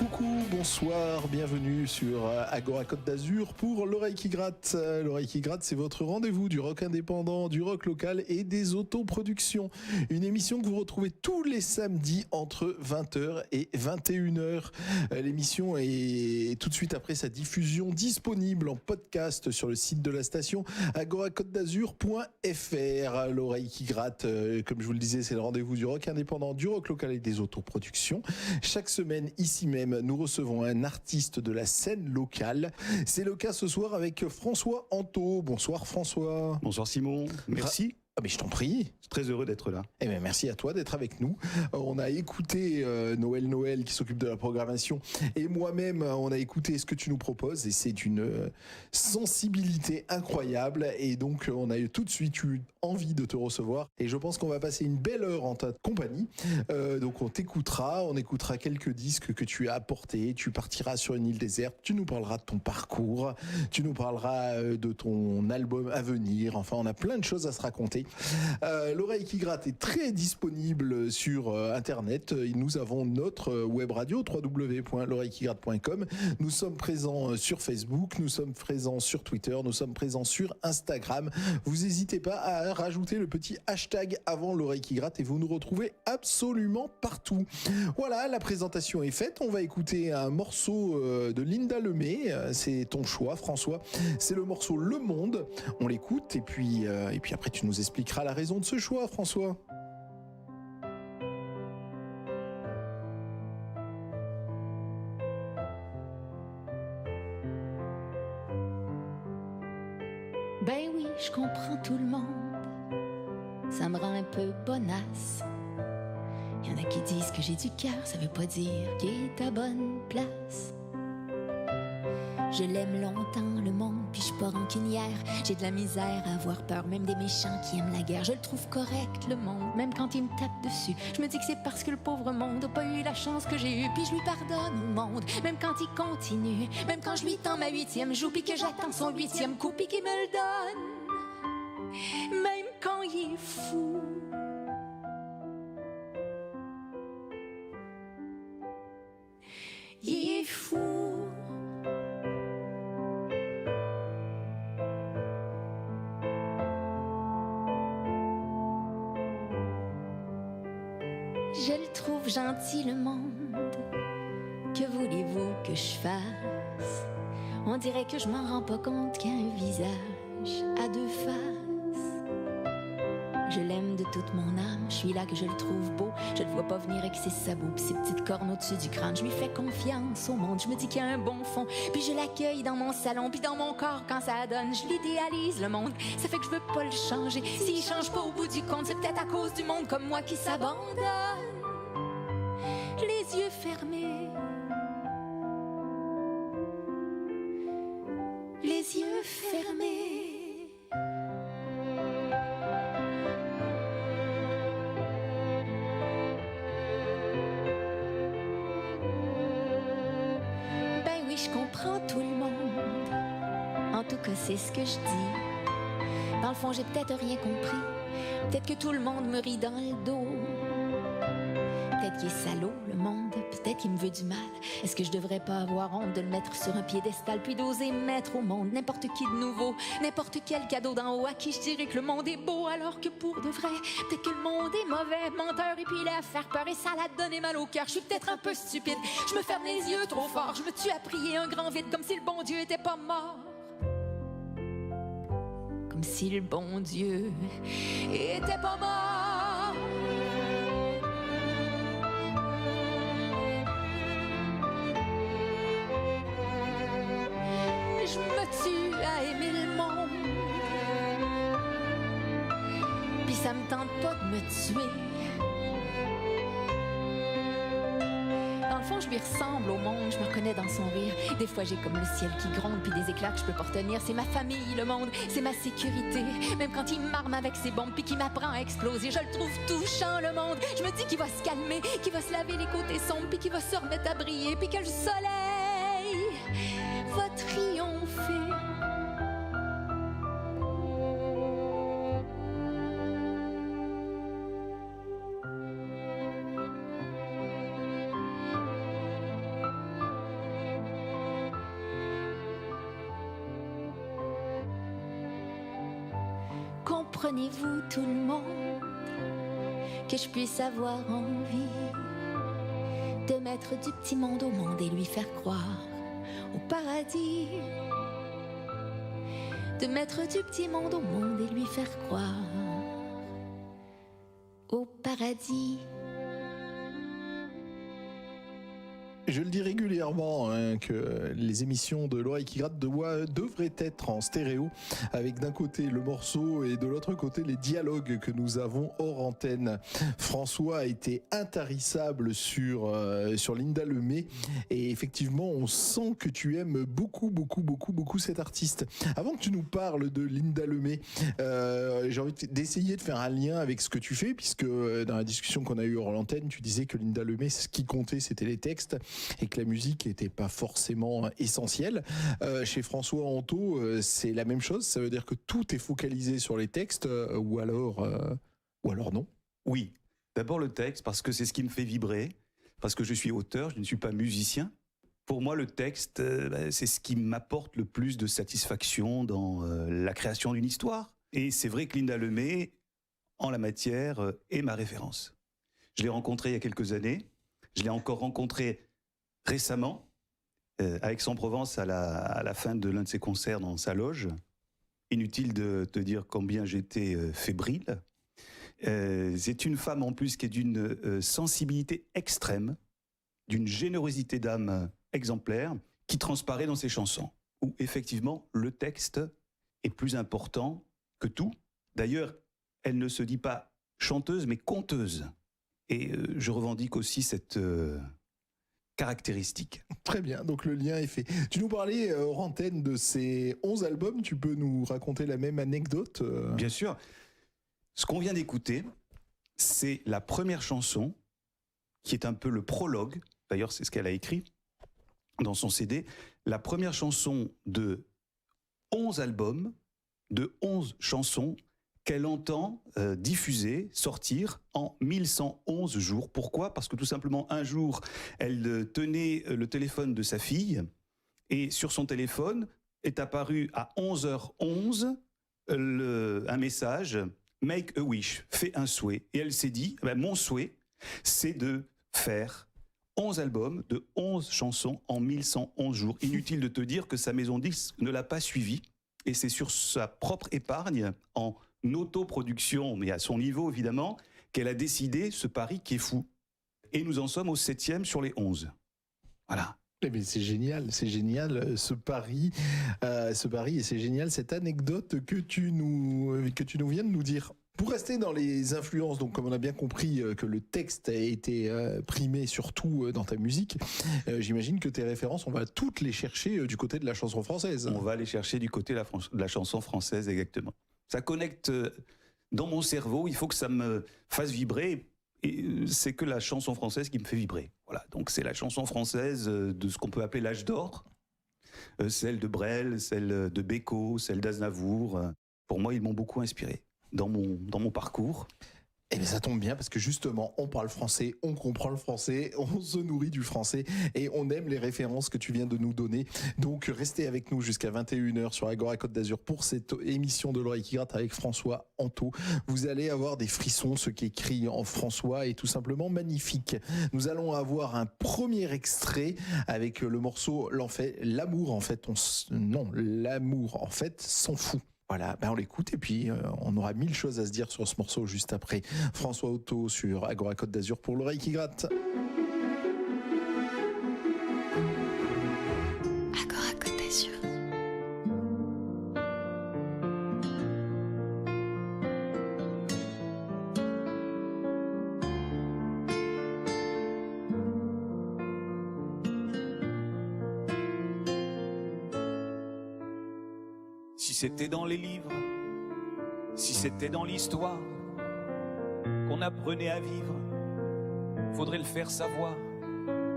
Coucou, bonsoir, bienvenue sur Agora Côte d'Azur pour l'oreille qui gratte. L'oreille qui gratte, c'est votre rendez-vous du rock indépendant, du rock local et des autoproductions. Une émission que vous retrouvez tous les samedis entre 20h et 21h. L'émission est tout de suite après sa diffusion disponible en podcast sur le site de la station agoracôtedazur.fr. L'oreille qui gratte, comme je vous le disais, c'est le rendez-vous du rock indépendant, du rock local et des autoproductions. Chaque semaine, ici même, nous recevons un artiste de la scène locale. C'est le cas ce soir avec François Anto. Bonsoir François. Bonsoir Simon, merci. Ah mais je t'en prie. Je suis très heureux d'être là. Eh bien, merci à toi d'être avec nous. On a écouté Noël qui s'occupe de la programmation et moi-même on a écouté ce que tu nous proposes et c'est d'une sensibilité incroyable et donc on a tout de suite eu envie de te recevoir et je pense qu'on va passer une belle heure en ta compagnie. Donc on écoutera quelques disques que tu as apportés, tu partiras sur une île déserte, tu nous parleras de ton parcours, tu nous parleras de ton album à venir, enfin on a plein de choses à se raconter. L'oreille qui gratte est très disponible sur internet. Nous avons notre web radio www.l'oreillequigratte.com. Nous sommes présents sur Facebook, nous sommes présents sur Twitter, nous sommes présents sur Instagram. Vous n'hésitez pas à rajouter le petit hashtag avant l'oreille qui gratte et vous nous retrouvez absolument partout. Voilà, la présentation est faite. On va écouter un morceau de Linda Lemay. C'est ton choix, François. C'est le morceau Le Monde. On l'écoute et puis après tu nous expliqueras la raison de ce choix, François. Ben oui, je comprends tout le monde. Ça me rend un peu bonasse. Y en a qui disent que j'ai du cœur, ça veut pas dire qu'il est à bonne place. Je l'aime longtemps, le monde, puis je suis pas rancunière. J'ai de la misère à avoir peur, même des méchants qui aiment la guerre. Je le trouve correct, le monde, même quand il me tape dessus. Je me dis que c'est parce que le pauvre monde a pas eu la chance que j'ai eue. Puis je lui pardonne au monde, même quand il continue. Même quand je lui tends ma 8e joue, puis que j'attends son 8e coup, puis qu'il me le donne. Même quand il est fou. Il est fou. Je le trouve gentil, le monde. Que voulez-vous que je fasse? On dirait que je m'en rends pas compte qu'il y a un visage à deux faces. Je l'aime de toute mon âme, je suis là que je le trouve beau. Je le vois pas venir avec ses sabots pis ses petites cornes au-dessus du crâne. Je lui fais confiance au monde, je me dis qu'il y a un bon fond. Puis je l'accueille dans mon salon, puis dans mon corps quand ça donne. Je l'idéalise, le monde, ça fait que je veux pas le changer. S'il change pas au bout du compte, c'est peut-être à cause du monde comme moi qui s'abandonne. Les yeux fermés, les yeux fermés. Ben oui, je comprends tout le monde. En tout cas, c'est ce que je dis. Dans le fond, j'ai peut-être rien compris. Peut-être que tout le monde me rit dans le dos. Peut-être qu'il est salaud, le monde, peut-être qu'il me veut du mal. Est-ce que je devrais pas avoir honte de le mettre sur un piédestal puis d'oser mettre au monde n'importe qui de nouveau, n'importe quel cadeau d'en haut à qui je dirais que le monde est beau alors que pour de vrai, peut-être que le monde est mauvais, menteur et puis il est à faire peur et ça l'a donné mal au cœur. Je suis peut-être un peu stupide, je me ferme les yeux trop fort, je me tue à prier un grand vide comme si le bon Dieu était pas mort. Comme si le bon Dieu était pas mort. Je me tue à aimer le monde. Puis ça me tente pas de me tuer. Dans le fond, je lui ressemble au monde, je me reconnais dans son rire. Des fois, j'ai comme le ciel qui gronde, puis des éclats que je peux pas retenir. C'est ma famille, le monde, c'est ma sécurité. Même quand il m'arme avec ses bombes, puis qu'il m'apprend à exploser, je le trouve touchant, le monde. Je me dis qu'il va se calmer, qu'il va se laver les côtés sombres, puis qu'il va se remettre à briller, puis que le soleil va triompher. comprenez-vous tout le monde que je puisse avoir envie de mettre du petit monde au monde et lui faire croire au paradis. De mettre du petit monde au monde et lui faire croire au paradis. Je le dis régulièrement que les émissions de l'oreille qui gratte de voix devraient être en stéréo, avec d'un côté le morceau et de l'autre côté les dialogues que nous avons hors antenne. François a été intarissable sur Linda Lemay, et effectivement on sent que tu aimes beaucoup cet artiste. Avant que tu nous parles de Linda Lemay, j'ai envie d'essayer de faire un lien avec ce que tu fais, puisque dans la discussion qu'on a eue hors l'antenne, tu disais que Linda Lemay, ce qui comptait c'était les textes, et que la musique n'était pas forcément essentielle. Chez François Anto, c'est la même chose. Ça veut dire que tout est focalisé sur les textes, ou alors non. Oui, d'abord le texte, parce que c'est ce qui me fait vibrer, parce que je suis auteur, je ne suis pas musicien. Pour moi, le texte, c'est ce qui m'apporte le plus de satisfaction dans la création d'une histoire. Et c'est vrai que Linda Lemay, en la matière, est ma référence. Je l'ai rencontrée il y a quelques années. Je l'ai encore rencontrée récemment, à Aix-en-Provence, à la fin de l'un de ses concerts dans sa loge. Inutile de te dire combien j'étais fébrile. C'est une femme en plus qui est d'une sensibilité extrême, d'une générosité d'âme exemplaire, qui transparaît dans ses chansons, où effectivement le texte est plus important que tout. D'ailleurs, elle ne se dit pas chanteuse, mais conteuse. Et je revendique aussi cette caractéristique. Très bien, donc le lien est fait. Tu nous parlais hors antenne de ces 11 albums, tu peux nous raconter la même anecdote Bien sûr. Ce qu'on vient d'écouter, c'est la première chanson, qui est un peu le prologue, d'ailleurs c'est ce qu'elle a écrit dans son CD, la première chanson de 11 albums, de 11 chansons, qu'elle entend diffuser, sortir en 1111 jours. Pourquoi ? Parce que tout simplement, un jour, elle tenait le téléphone de sa fille, et sur son téléphone est apparu à 11h11 un message « Make a wish », fais un souhait. Et elle s'est dit, mon souhait, c'est de faire 11 albums de 11 chansons en 1111 jours. Inutile de te dire que sa maison disque ne l'a pas suivi, et c'est sur sa propre épargne, en autoproduction, mais à son niveau évidemment, qu'elle a décidé ce pari qui est fou. Et nous en sommes au 7e sur les 11. Voilà. Mais c'est génial ce pari, et c'est génial cette anecdote que tu nous viens de nous dire. Pour rester dans les influences, donc comme on a bien compris que le texte a été primé surtout dans ta musique, j'imagine que tes références, on va toutes les chercher du côté de la chanson française. On va les chercher du côté de la chanson française, exactement. Ça connecte dans mon cerveau, il faut que ça me fasse vibrer, et c'est que la chanson française qui me fait vibrer. Voilà, donc c'est la chanson française de ce qu'on peut appeler l'âge d'or, celle de Brel, celle de Beko, celle d'Aznavour. Pour moi, ils m'ont beaucoup inspiré dans mon parcours. Eh bien ça tombe bien parce que justement on parle français, on comprend le français, on se nourrit du français et on aime les références que tu viens de nous donner. Donc restez avec nous jusqu'à 21h sur Agora Côte d'Azur pour cette émission de l'oreille qui gratte avec François Anto. Vous allez avoir des frissons, ce qui est écrit en François est tout simplement magnifique. Nous allons avoir un premier extrait avec le morceau L'amour en fait s'en fout. Voilà, on l'écoute et puis on aura 1000 choses à se dire sur ce morceau juste après. François Anto sur Agora Côte d'Azur pour l'oreille qui gratte. Agora Côte d'Azur. Si c'était dans les livres, si c'était dans l'histoire qu'on apprenait à vivre, faudrait le faire savoir.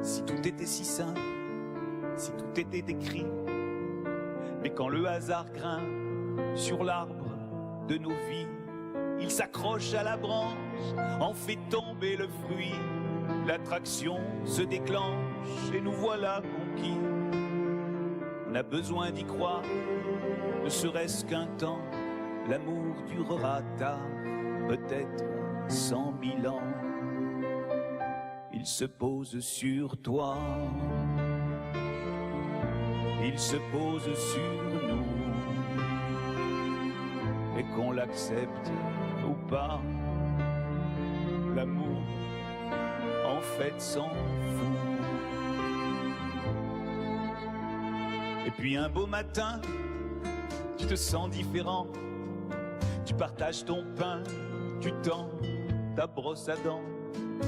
Si tout était si simple, si tout était écrit, mais quand le hasard grimpe sur l'arbre de nos vies, il s'accroche à la branche, en fait tomber le fruit. L'attraction se déclenche et nous voilà conquis. On a besoin d'y croire, ne serait-ce qu'un temps, L'amour durera tard, peut-être 100 000 ans. Il se pose sur toi, il se pose sur nous. Et qu'on l'accepte ou pas, l'amour en fait s'en fout. Et puis un beau matin, tu te sens différent. Tu partages ton pain, tu tends ta brosse à dents.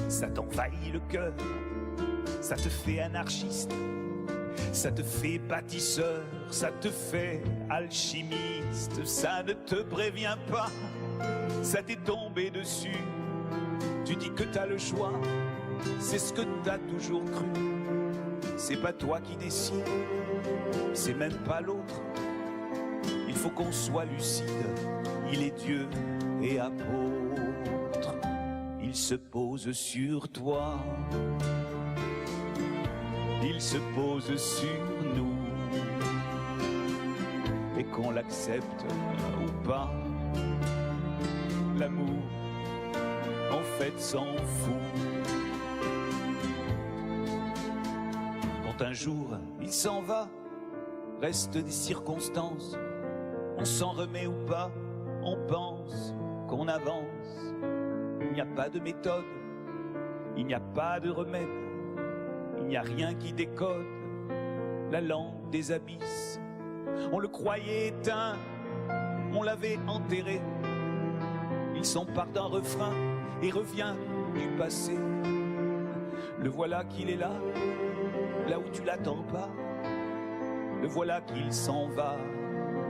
Ça t'envahit le cœur, ça te fait anarchiste, ça te fait bâtisseur, ça te fait alchimiste. Ça ne te prévient pas, ça t'est tombé dessus. Tu dis que t'as le choix, c'est ce que t'as toujours cru. C'est pas toi qui décide, c'est même pas l'autre. Il faut qu'on soit lucide, il est Dieu et apôtre. Il se pose sur toi, il se pose sur nous. Et qu'on l'accepte ou pas, l'amour en fait s'en fout. Quand un jour il s'en va, reste des circonstances. On s'en remet ou pas, on pense qu'on avance. Il n'y a pas de méthode, il n'y a pas de remède, il n'y a rien qui décode la langue des abysses. On le croyait éteint, on l'avait enterré. Il s'empare d'un refrain et revient du passé. Le voilà qu'il est là, là où tu l'attends pas. Le voilà qu'il s'en va,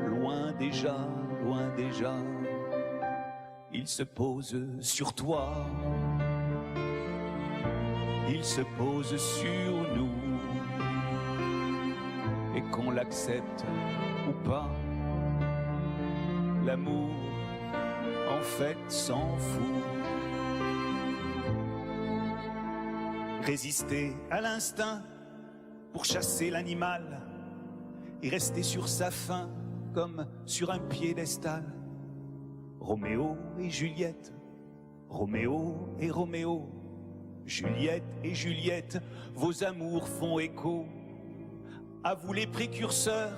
loin déjà, loin déjà. Il se pose sur toi, il se pose sur nous. Et qu'on l'accepte ou pas, l'amour en fait s'en fout. Résister à l'instinct pour chasser l'animal et rester sur sa faim comme sur un piédestal. Roméo et Juliette, Roméo et Roméo, Juliette et Juliette, vos amours font écho. À vous les précurseurs,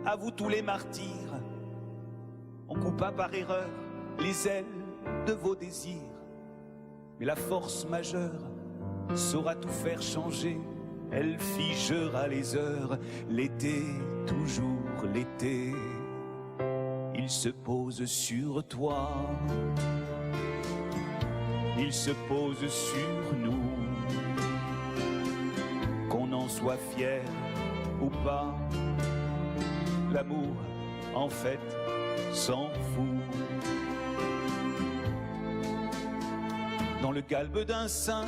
à vous tous les martyrs. On coupa par erreur les ailes de vos désirs. Mais la force majeure saura tout faire changer. Elle figera les heures, l'été, toujours l'été. Il se pose sur toi, il se pose sur nous. Qu'on en soit fier ou pas, l'amour en fait s'en fout. Dans le galbe d'un saint,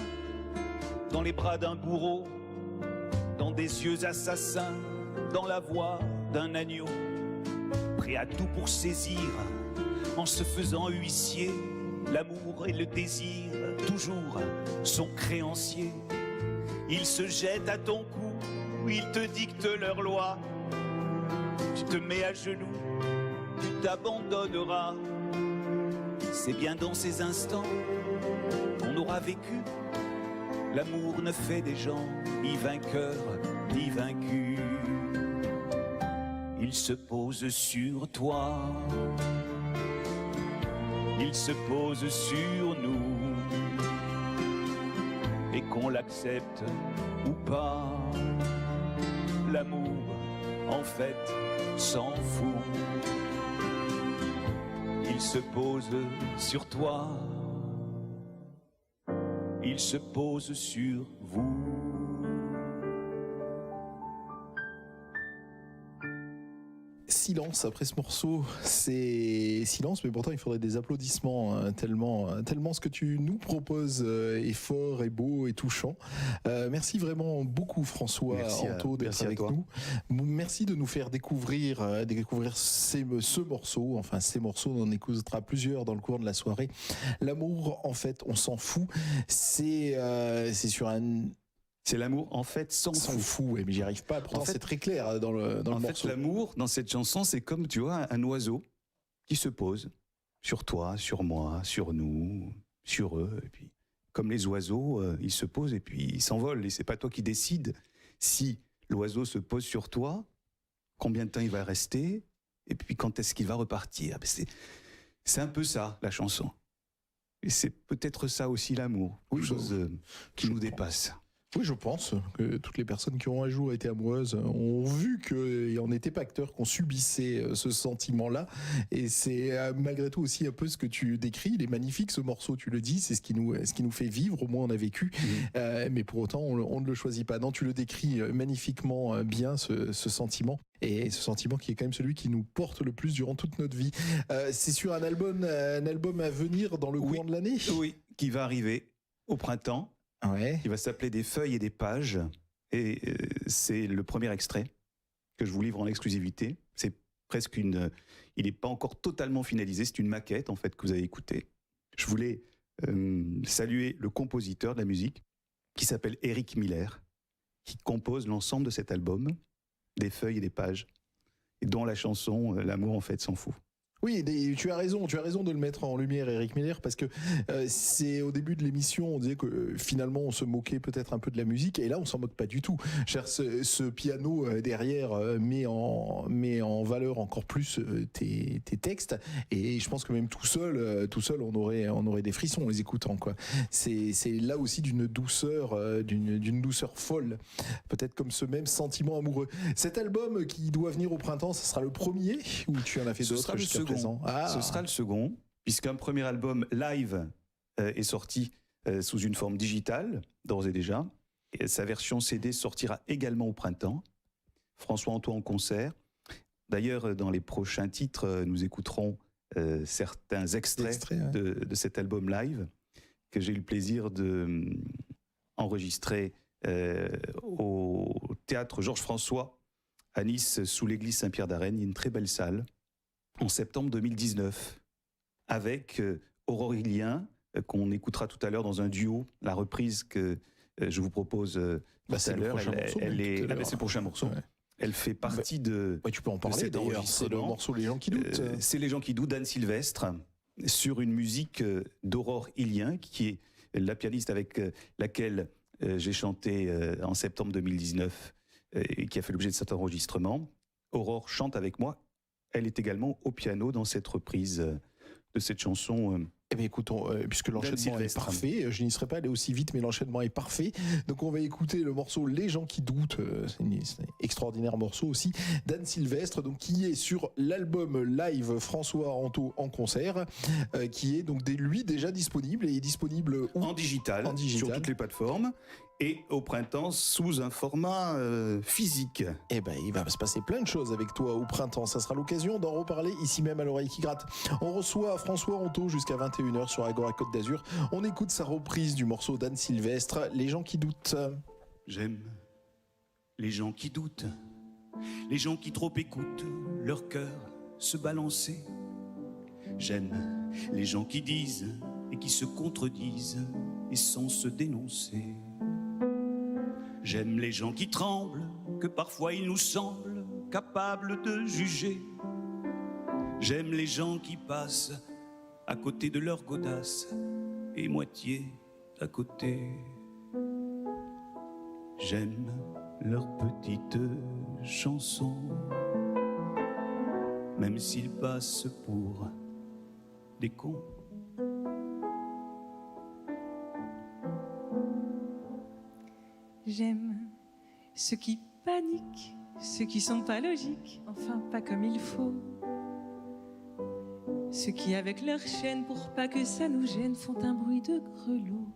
dans les bras d'un bourreau, dans des yeux assassins, dans la voix d'un agneau, prêt à tout pour saisir, en se faisant huissier, l'amour et le désir, toujours sont créanciers. Ils se jettent à ton cou, ils te dictent leurs lois. Tu te mets à genoux, tu t'abandonneras. C'est bien dans ces instants qu'on aura vécu. L'amour ne fait des gens ni vainqueurs ni vaincus. Il se pose sur toi, il se pose sur nous. Et qu'on l'accepte ou pas, l'amour en fait s'en fout. Il se pose sur toi, il se pose sur vous. Silence après ce morceau, c'est silence, mais pourtant il faudrait des applaudissements, hein, tellement ce que tu nous proposes est fort et beau et touchant. Merci vraiment beaucoup François Anto d'être avec nous. Merci de nous faire découvrir ce morceau. Enfin, ces morceaux, on en écoutera plusieurs dans le cours de la soirée. L'amour, en fait, on s'en fout. C'est sur un... C'est l'amour, en fait, s'en fout. Ouais, mais j'y arrive pas. Pourtant, c'est très clair dans le morceau. En fait, l'amour, dans cette chanson, c'est comme, tu vois, un oiseau qui se posent sur toi, sur moi, sur nous, sur eux. Et puis, comme les oiseaux, ils se posent et puis ils s'envolent. Et c'est pas toi qui décides si l'oiseau se pose sur toi, combien de temps il va rester, et puis quand est-ce qu'il va repartir. C'est un peu ça, la chanson. Et c'est peut-être ça aussi l'amour, Oui, quelque chose qui nous dépasse. Oui, je pense que toutes les personnes qui ont un jour été amoureuses ont vu qu'il n'en était pas acteur, qu'on subissait ce sentiment-là. Et c'est malgré tout aussi un peu ce que tu décris. Il est magnifique ce morceau, tu le dis, c'est ce qui nous fait vivre, au moins on a vécu. Mais pour autant, on ne le choisit pas. Non, tu le décris magnifiquement bien, ce sentiment. Et ce sentiment qui est quand même celui qui nous porte le plus durant toute notre vie. C'est sur un album à venir dans le courant de l'année. Oui, qui va arriver au printemps. Ouais. Il va s'appeler Des feuilles et des pages. Et c'est le premier extrait que je vous livre en exclusivité. C'est presque il n'est pas encore totalement finalisé. C'est une maquette, en fait, que vous avez écoutée. Je voulais saluer le compositeur de la musique, qui s'appelle Eric Miller, qui compose l'ensemble de cet album, Des feuilles et des pages, et dont la chanson L'amour, en fait, s'en fout. Oui, tu as raison de le mettre en lumière, Eric Miller, parce que c'est au début de l'émission, on disait que finalement on se moquait peut-être un peu de la musique, et là on s'en moque pas du tout. Ce piano derrière met en valeur encore plus tes textes, et je pense que même tout seul on aurait des frissons en les écoutant, quoi. C'est là aussi d'une douceur folle, peut-être comme ce même sentiment amoureux. Cet album qui doit venir au printemps, ça sera le premier, ou tu en as fait d'autres jusqu'à présent? Ce sera le second, puisqu'un premier album live est sorti sous une forme digitale, d'ores et déjà. Et sa version CD sortira également au printemps. François Anto en concert. D'ailleurs, dans les prochains titres, nous écouterons certains extraits de cet album live que j'ai eu le plaisir d'enregistrer au théâtre Georges François à Nice, sous l'église Saint-Pierre d'Arène. Il y a une très belle salle. En septembre 2019, avec Aurore Illien, qu'on écoutera tout à l'heure dans un duo, la reprise que je vous propose tout à l'heure. C'est le prochain morceau. Ouais. Elle fait partie de. Ouais, tu peux en parler d'ailleurs. C'est le morceau Les gens qui doutent. C'est Les gens qui doutent d'Anne Sylvestre, sur une musique d'Aurore Illien, qui est la pianiste avec laquelle j'ai chanté en septembre 2019 et qui a fait l'objet de cet enregistrement. Aurore chante avec moi. Elle est également au piano dans cette reprise de cette chanson. Eh bien, écoutons, puisque l'enchaînement est parfait, je n'y serai pas allé aussi vite, mais l'enchaînement est parfait. Donc, on va écouter le morceau Les gens qui doutent. C'est un extraordinaire morceau aussi d'Anne Sylvestre, donc qui est sur l'album live François Anto en concert, qui est donc lui déjà disponible et est disponible en digital, sur toutes les plateformes. Et au printemps, sous un format physique. Eh ben, il va se passer plein de choses avec toi au printemps. Ça sera l'occasion d'en reparler ici même à l'oreille qui gratte. On reçoit François Anto jusqu'à 21h sur Agora Côte d'Azur. On écoute sa reprise du morceau d'Anne Sylvestre, Les gens qui doutent. J'aime les gens qui doutent, les gens qui trop écoutent leur cœur se balancer. J'aime les gens qui disent et qui se contredisent et sans se dénoncer. J'aime les gens qui tremblent, que parfois il nous semble capables de juger. J'aime les gens qui passent à côté de leur godasse et moitié à côté. J'aime leurs petites chansons, même s'ils passent pour des cons. J'aime ceux qui paniquent, ceux qui sont pas logiques, enfin pas comme il faut. Ceux qui avec leur chaîne, pour pas que ça nous gêne, font un bruit de grelot.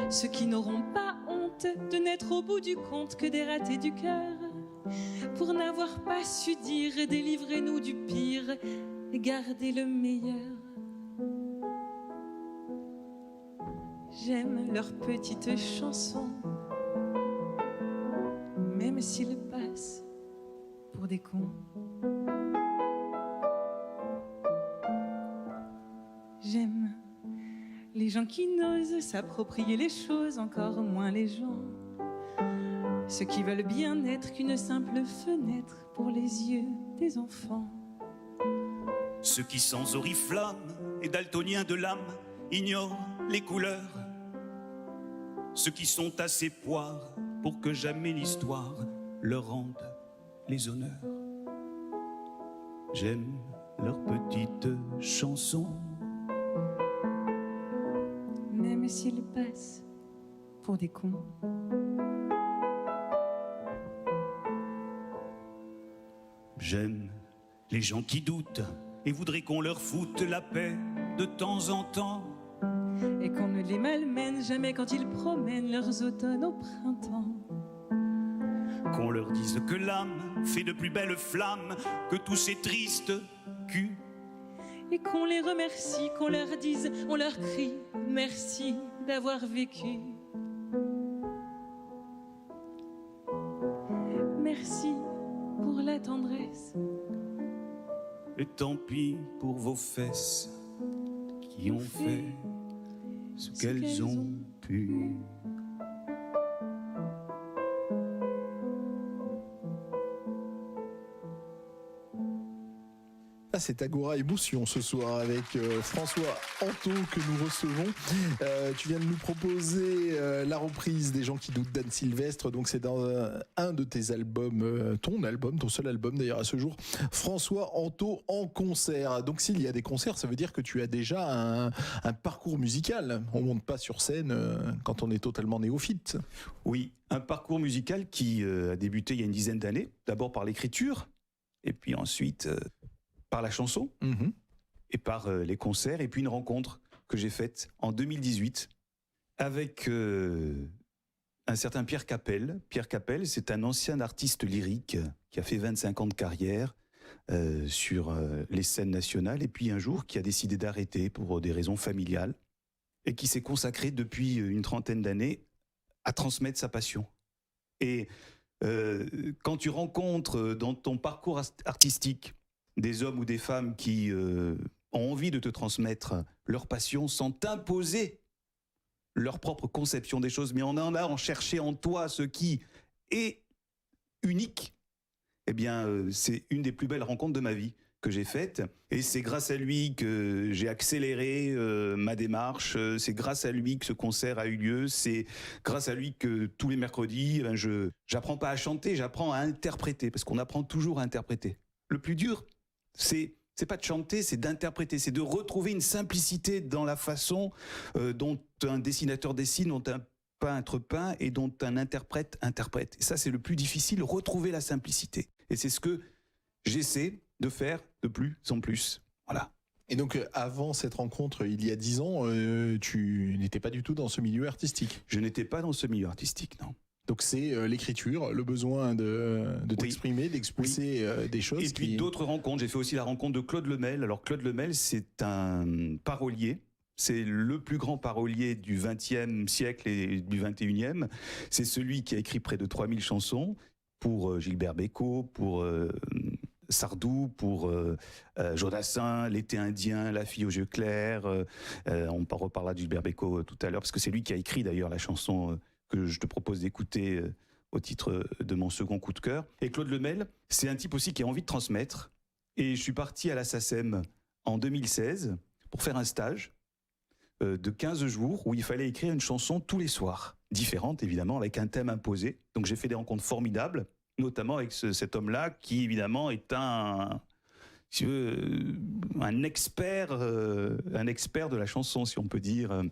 Ceux qui n'auront pas honte de n'être au bout du compte que des ratés du cœur, pour n'avoir pas su dire délivrez-nous du pire et gardez le meilleur. J'aime leurs petites chansons, même s'ils passent pour des cons. J'aime les gens qui n'osent s'approprier les choses, encore moins les gens. Ceux qui veulent bien n'être qu'une simple fenêtre pour les yeux des enfants. Ceux qui sans oriflamme et daltoniens de l'âme ignorent les couleurs. Ceux qui sont assez poires pour que jamais l'histoire leur rende les honneurs. J'aime leurs petites chansons. Même s'ils passent pour des cons. J'aime les gens qui doutent et voudraient qu'on leur foute la paix de temps en temps. Et qu'on ne les malmène jamais quand ils promènent leurs automnes au printemps. Qu'on leur dise que l'âme fait de plus belles flammes que tous ces tristes culs. Et qu'on les remercie, qu'on leur dise, on leur crie merci d'avoir vécu. Merci pour la tendresse. Et tant pis pour vos fesses qui ont fait ce qu'elles ont pu. Ah, c'est Agora Émotion ce soir avec François Anto que nous recevons. Tu viens de nous proposer la reprise des gens qui doutent d'Anne Sylvestre. Donc c'est dans un de tes albums, ton seul album d'ailleurs à ce jour, François Anto en concert. Donc s'il y a des concerts, ça veut dire que tu as déjà un parcours musical. On monte pas sur scène quand on est totalement néophyte. Oui, un parcours musical qui a débuté il y a une dizaine d'années, d'abord par l'écriture, et puis ensuite par la chanson, et par les concerts, et puis une rencontre que j'ai faite en 2018 avec un certain Pierre Capel. Pierre Capel, c'est un ancien artiste lyrique qui a fait 25 ans de carrière sur les scènes nationales, et puis un jour qui a décidé d'arrêter pour des raisons familiales, et qui s'est consacré depuis une trentaine d'années à transmettre sa passion. Et quand tu rencontres dans ton parcours artistique des hommes ou des femmes qui ont envie de te transmettre leur passion sans t'imposer leur propre conception des choses, mais en allant chercher en toi ce qui est unique, eh bien, c'est une des plus belles rencontres de ma vie que j'ai faite. Et c'est grâce à lui que j'ai accéléré ma démarche. C'est grâce à lui que ce concert a eu lieu. C'est grâce à lui que tous les mercredis, j'apprends pas à chanter, j'apprends à interpréter, parce qu'on apprend toujours à interpréter. Le plus dur, c'est pas de chanter, c'est d'interpréter, c'est de retrouver une simplicité dans la façon dont un dessinateur dessine, dont un peintre peint et dont un interprète interprète. Et ça, c'est le plus difficile, retrouver la simplicité. Et c'est ce que j'essaie de faire de plus en plus. Voilà. Et donc, avant cette rencontre, il y a 10 ans, tu n'étais pas du tout dans ce milieu artistique. Je n'étais pas dans ce milieu artistique, non. Donc c'est l'écriture, le besoin de t'exprimer, d'expulser des choses. Et puis d'autres rencontres. J'ai fait aussi la rencontre de Claude Lemel. Alors Claude Lemel, c'est un parolier. C'est le plus grand parolier du XXe siècle et du XXIe. C'est celui qui a écrit près de 3000 chansons pour Gilbert Bécaud, pour Sardou, pour Jodassin, L'été indien, La fille aux yeux clairs. On reparlera de Gilbert Bécaud tout à l'heure, parce que c'est lui qui a écrit d'ailleurs la chanson que je te propose d'écouter au titre de mon second coup de cœur. Et Claude Lemel, c'est un type aussi qui a envie de transmettre. Et je suis parti à la SACEM en 2016 pour faire un stage de 15 jours où il fallait écrire une chanson tous les soirs, différente évidemment, avec un thème imposé. Donc j'ai fait des rencontres formidables, notamment avec cet homme-là qui évidemment est un expert de la chanson, si on peut dire,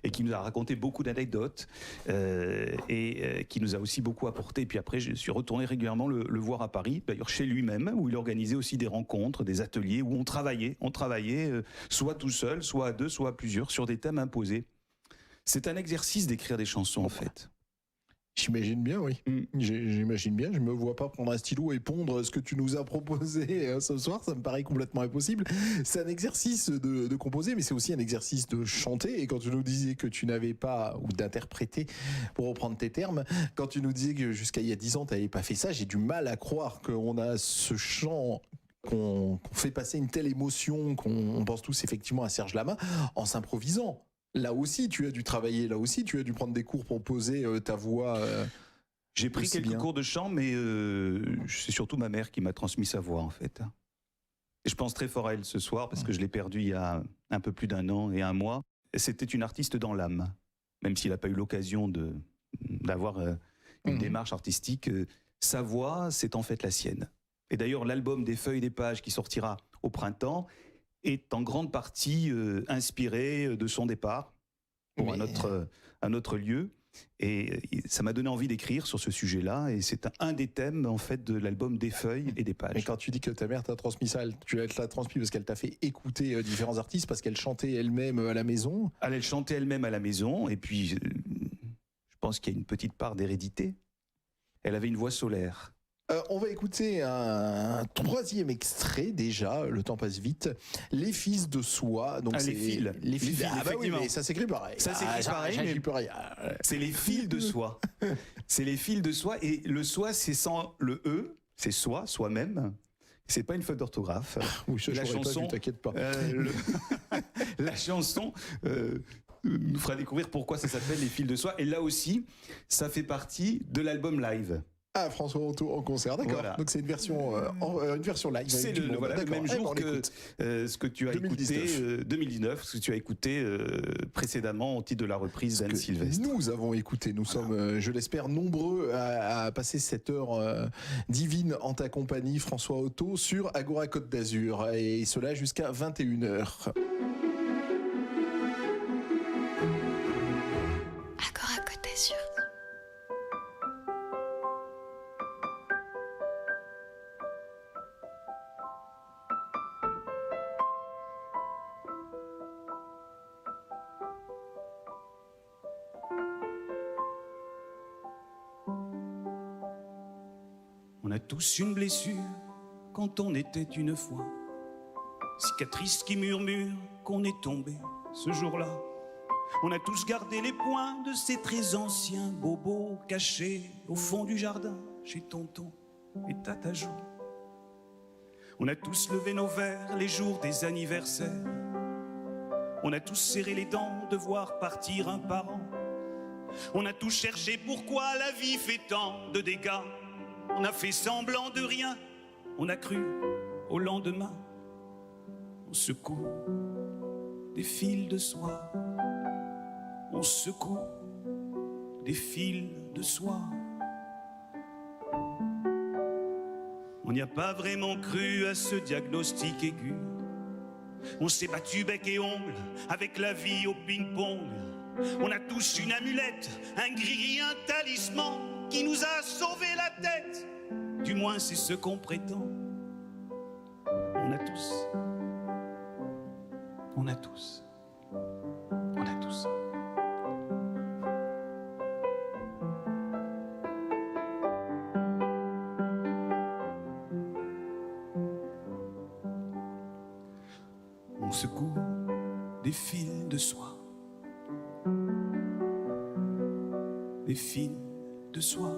et qui nous a raconté beaucoup d'anecdotes et qui nous a aussi beaucoup apporté. Et puis après, je suis retourné régulièrement le voir à Paris, d'ailleurs chez lui-même, où il organisait aussi des rencontres, des ateliers, où on travaillait soit tout seul, soit à deux, soit à plusieurs, sur des thèmes imposés. C'est un exercice d'écrire des chansons, en fait. J'imagine bien, oui. J'imagine bien. Je me vois pas prendre un stylo et pondre ce que tu nous as proposé ce soir. Ça me paraît complètement impossible. C'est un exercice de composer, mais c'est aussi un exercice de chanter. Et quand tu nous disais que tu n'avais pas, ou d'interpréter, pour reprendre tes termes, quand tu nous disais que jusqu'à il y a 10 ans, tu n'avais pas fait ça, j'ai du mal à croire qu'on a ce chant, qu'on fait passer une telle émotion, qu'on pense tous effectivement à Serge Lama, en s'improvisant. Là aussi, tu as dû travailler, là aussi, tu as dû prendre des cours pour poser ta voix. J'ai pris quelques cours de chant, mais c'est surtout ma mère qui m'a transmis sa voix, en fait. Et je pense très fort à elle ce soir parce que je l'ai perdue il y a un peu plus d'un an et un mois. C'était une artiste dans l'âme, même s'il n'a pas eu l'occasion d'avoir une démarche artistique. Sa voix, c'est en fait la sienne. Et d'ailleurs, l'album des Feuilles des Pages qui sortira au printemps est en grande partie inspiré de son départ pour un autre lieu. Et ça m'a donné envie d'écrire sur ce sujet-là, et c'est un des thèmes en fait de l'album des Feuilles et des Pages. Mais quand tu dis que ta mère t'a transmis ça, tu l'as transmis parce qu'elle t'a fait écouter différents artistes, parce qu'elle chantait elle-même à la maison. Elle chantait elle-même à la maison, et puis je pense qu'il y a une petite part d'hérédité. Elle avait une voix solaire. On va écouter un troisième extrait déjà, le temps passe vite. Les fils de soie. Donc les fils. Les fils, ah bah oui, effectivement. mais ça s'écrit pareil. Ça s'écrit pareil, mais j'y peux rien. c'est les fils de soie. C'est les fils de soie, et le soie, c'est sans le E, c'est soi, soi-même. C'est pas une faute d'orthographe. Oui, La chanson, t'inquiète pas. La chanson nous fera découvrir pourquoi ça s'appelle les fils de soie. Et là aussi, ça fait partie de l'album live. Ah, François Honto en concert, d'accord. Voilà. Donc c'est une version live. C'est le même jour que ce que tu as 2019. écouté 2019, ce que tu as écouté précédemment au titre de la reprise d'Anne Sylvestre. Nous avons écouté, nous sommes, je l'espère, nombreux à passer cette heure divine en ta compagnie, François Honto, sur Agora Côte d'Azur, et cela jusqu'à 21h. Agora Côte d'Azur. On a tous une blessure quand on était une fois. Cicatrice qui murmure qu'on est tombé ce jour-là. On a tous gardé les points de ces très anciens bobos cachés au fond du jardin chez tonton et tata Jo. On a tous levé nos verres les jours des anniversaires. On a tous serré les dents de voir partir un parent. On a tous cherché pourquoi la vie fait tant de dégâts. On a fait semblant de rien, on a cru au lendemain. On secoue des fils de soie, on secoue des fils de soie. On n'y a pas vraiment cru à ce diagnostic aigu. On s'est battu bec et ongle avec la vie au ping-pong. On a tous une amulette, un gris, un talisman qui nous a sauvé la tête. Du moins c'est ce qu'on prétend. On a tous. On a tous. On a tous. On secoue des fils de soie. Des fils de soie.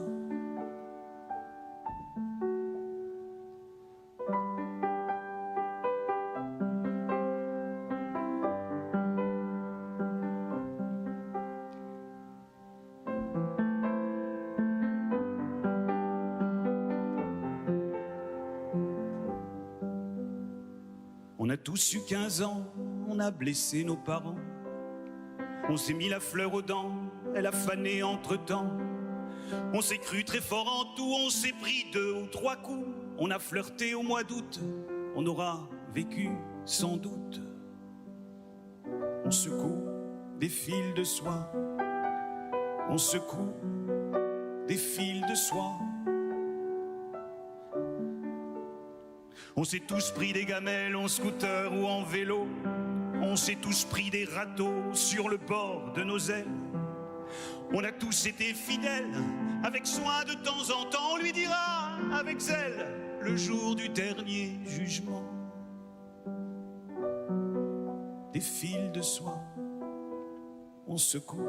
On a tous eu 15 ans, on a blessé nos parents. On s'est mis la fleur aux dents, elle a fané entre-temps. On s'est cru très fort en tout, on s'est pris 2 ou 3 coups. On a flirté au mois d'août, on aura vécu sans doute. On secoue des fils de soie, on secoue des fils de soie. On s'est tous pris des gamelles en scooter ou en vélo. On s'est tous pris des râteaux sur le bord de nos ailes. On a tous été fidèles, avec soin de temps en temps. On lui dira avec zèle le jour du dernier jugement. Des fils de soie, on secoue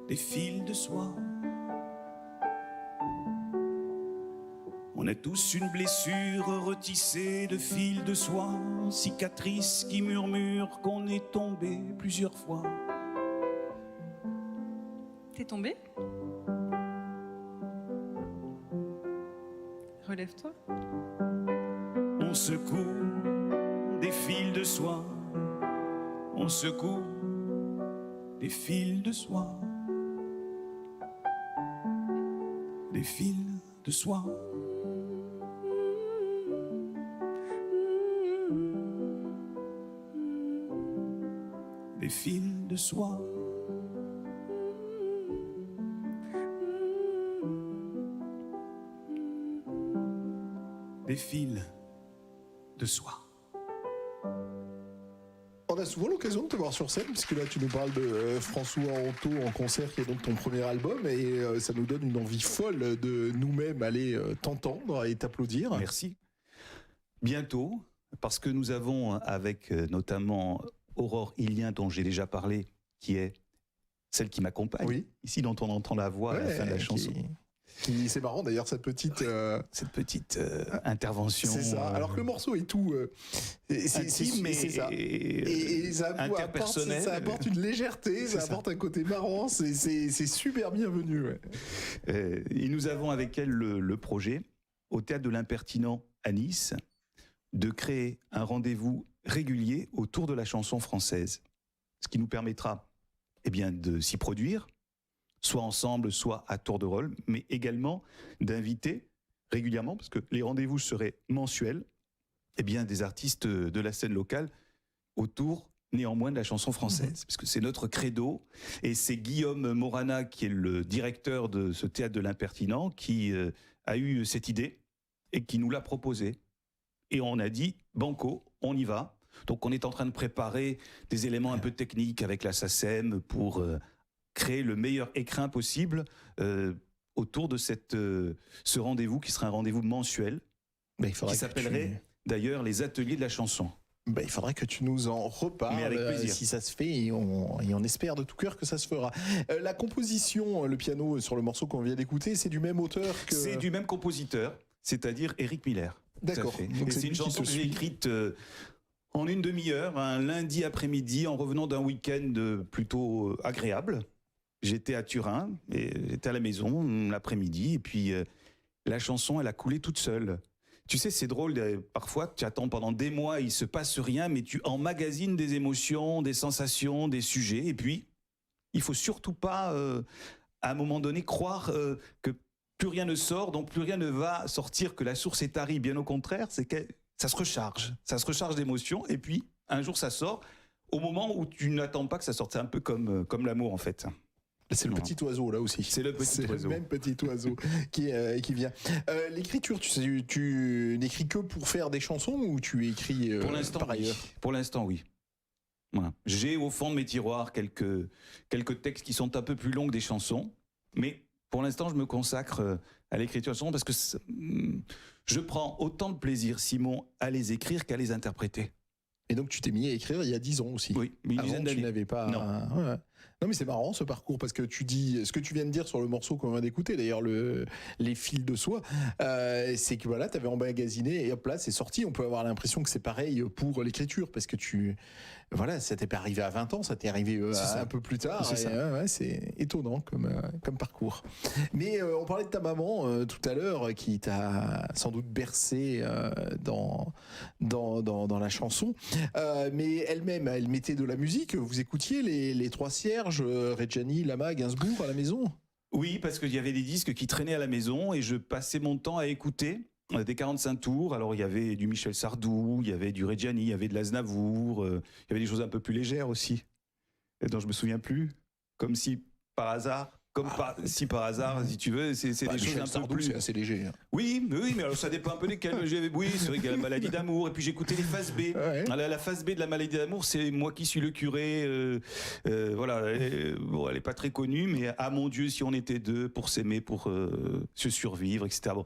des fils de soie. On a tous une blessure retissée de fils de soie, cicatrice qui murmure qu'on est tombé plusieurs fois. T'es tombé? Relève-toi. On On secoue des fils de soie, on secoue des fils de soie, des fils de soie. Des fils de soie. Des fils de soie. On a souvent l'occasion de te voir sur scène, puisque là tu nous parles de François Anto en concert, qui est donc ton premier album, et ça nous donne une envie folle de nous-mêmes aller t'entendre et t'applaudir. Merci. Bientôt, parce que nous avons avec notamment Aurore Illien, dont j'ai déjà parlé, qui est celle qui m'accompagne, Oui. ici dont on entend la voix à la fin de la chanson. C'est marrant d'ailleurs cette petite Intervention. C'est ça. Alors que le morceau est tout intime, c'est ça. Et ça interpersonnel. Ça apporte une légèreté, ça apporte un côté marrant. C'est super bienvenu. Ouais. Et nous avons avec elle le projet, au Théâtre de l'Impertinent à Nice, de créer un rendez-vous régulier autour de la chanson française. Ce qui nous permettra de s'y produire, soit ensemble, soit à tour de rôle, mais également d'inviter régulièrement, parce que les rendez-vous seraient mensuels, des artistes de la scène locale autour néanmoins de la chanson française, parce que c'est notre credo, et c'est Guillaume Morana, qui est le directeur de ce Théâtre de l'Impertinent, qui a eu cette idée et qui nous l'a proposée. Et on a dit, banco, on y va. Donc on est en train de préparer des éléments un peu techniques avec la SACEM pour créer le meilleur écrin possible autour de ce rendez-vous qui sera un rendez-vous mensuel, qui s'appellerait d'ailleurs les ateliers de la chanson. Il faudrait que tu nous en reparles. Mais avec plaisir. Si ça se fait, et on espère de tout cœur que ça se fera. La composition, le piano sur le morceau qu'on vient d'écouter, c'est du même auteur que... C'est du même compositeur, c'est-à-dire Éric Miller. D'accord. Donc c'est une chanson que j'ai écrite en une demi-heure, un lundi après-midi, en revenant d'un week-end plutôt agréable. J'étais à Turin, et j'étais à la maison l'après-midi, et puis la chanson, elle a coulé toute seule. Tu sais, c'est drôle, parfois, tu attends pendant des mois, il se passe rien, mais tu emmagasines des émotions, des sensations, des sujets, et puis, il faut surtout pas, à un moment donné, croire que plus rien ne sort, donc plus rien ne va sortir, que la source est tarie. Bien au contraire, c'est que ça se recharge d'émotions, et puis, un jour, ça sort, au moment où tu n'attends pas que ça sorte. C'est un peu comme l'amour, en fait. C'est le petit oiseau là aussi. C'est le petit oiseau. Le même petit oiseau qui vient. L'écriture, tu n'écris que pour faire des chansons ou tu écris par ailleurs? Pour l'instant, oui. Voilà. J'ai au fond de mes tiroirs quelques textes qui sont un peu plus longs que des chansons, mais pour l'instant, je me consacre à l'écriture de chansons parce que je prends autant de plaisir, Simon, à les écrire qu'à les interpréter. Et donc tu t'es mis à écrire il y a 10 ans aussi. Oui, une dizaine d'années. Tu n'avais pas... Non. Ouais. Non mais c'est marrant ce parcours parce que tu dis ce que tu viens de dire sur le morceau qu'on vient d'écouter, d'ailleurs les fils de soie, c'est que voilà, t'avais emmagasiné et hop là c'est sorti. On peut avoir l'impression que c'est pareil pour l'écriture parce que ça t'est pas arrivé à 20 ans, ça t'est arrivé un peu plus tard. C'est étonnant comme parcours. Mais on parlait de ta maman tout à l'heure qui t'a sans doute bercé dans la chanson. Mais elle-même, elle mettait de la musique. Vous écoutiez les Trois Cierges, Reggiani, Lama, Gainsbourg à la maison? Oui, parce qu'il y avait des disques qui traînaient à la maison et je passais mon temps à écouter des 45 tours. Alors il y avait du Michel Sardou, il y avait du Reggiani, il y avait de l'Aznavour, il y avait des choses un peu plus légères aussi, dont je me souviens plus. Comme si par hasard, si tu veux, c'est des choses un Sardou, peu plus... c'est assez léger. Oui, mais alors ça dépend un peu desquels. Oui, c'est vrai qu'il y a la maladie d'amour, et puis j'écoutais les phases B. Ouais. La phase B de la maladie d'amour, c'est moi qui suis le curé. Voilà, elle est pas très connue, mais ah mon Dieu, si on était deux pour s'aimer, pour se survivre, etc. Bon.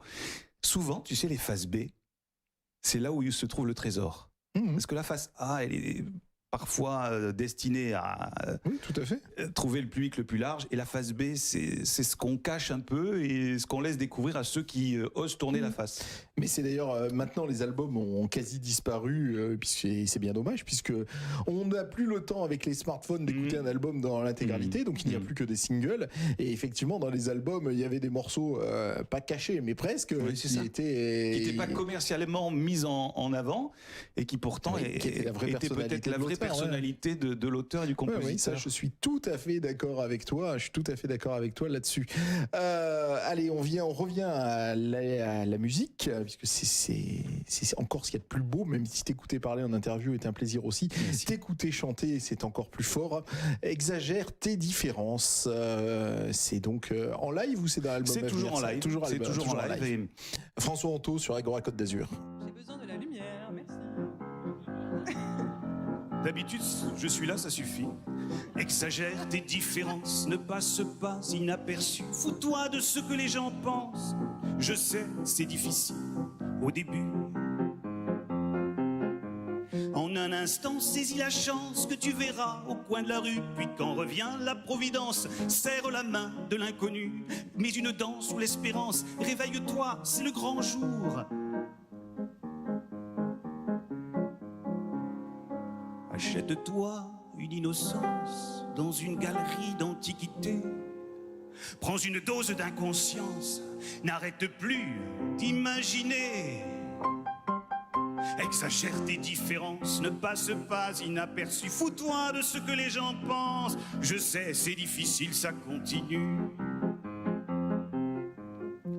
Souvent, tu sais, les phases B, c'est là où se trouve le trésor. Parce que la phase A, elle est parfois destiné à Oui, tout à fait. trouver le public le plus large. Et la face B, c'est ce qu'on cache un peu et ce qu'on laisse découvrir à ceux qui osent tourner la face. Mais c'est d'ailleurs maintenant les albums ont quasi disparu, puisque c'est bien dommage, puisque on n'a plus le temps avec les smartphones d'écouter un album dans l'intégralité, donc il n'y a plus que des singles. Et effectivement, dans les albums, il y avait des morceaux pas cachés, mais presque, Oui, c'est qui ça. étaient Qui n'étaient pas commercialement mis en avant et qui pourtant Oui, qui était la vraie étaient peut-être personnalité la de vraie l'auteur, personnalité de l'auteur et du Ouais, compositeur. oui, ça, je suis tout à fait d'accord avec toi. Je suis tout à fait d'accord avec toi là-dessus. Allez, on revient à la musique, puisque c'est encore ce qu'il y a de plus beau, même si t'écouter parler en interview est un plaisir aussi. Merci. T'écouter chanter, c'est encore plus fort. Exagère tes différences. C'est donc en live ou c'est dans l'album? C'est toujours en live. Toujours, C'est toujours en live. Et François Anto sur Agora Côte d'Azur. J'ai besoin de la lumière, merci. D'habitude, je suis là, ça suffit. Exagère tes différences, ne passe pas inaperçu. Fous-toi de ce que les gens pensent. Je sais, c'est difficile au début. En un instant, saisis la chance que tu verras au coin de la rue. Puis quand revient la providence, serre la main de l'inconnu. Mets une dent sous l'espérance, réveille-toi, c'est le grand jour. Achète-toi une innocence dans une galerie d'antiquité. Prends une dose d'inconscience, n'arrête plus d'imaginer. Exagère tes différences, ne passe pas inaperçu. Fous-toi de ce que les gens pensent. Je sais, c'est difficile, ça continue.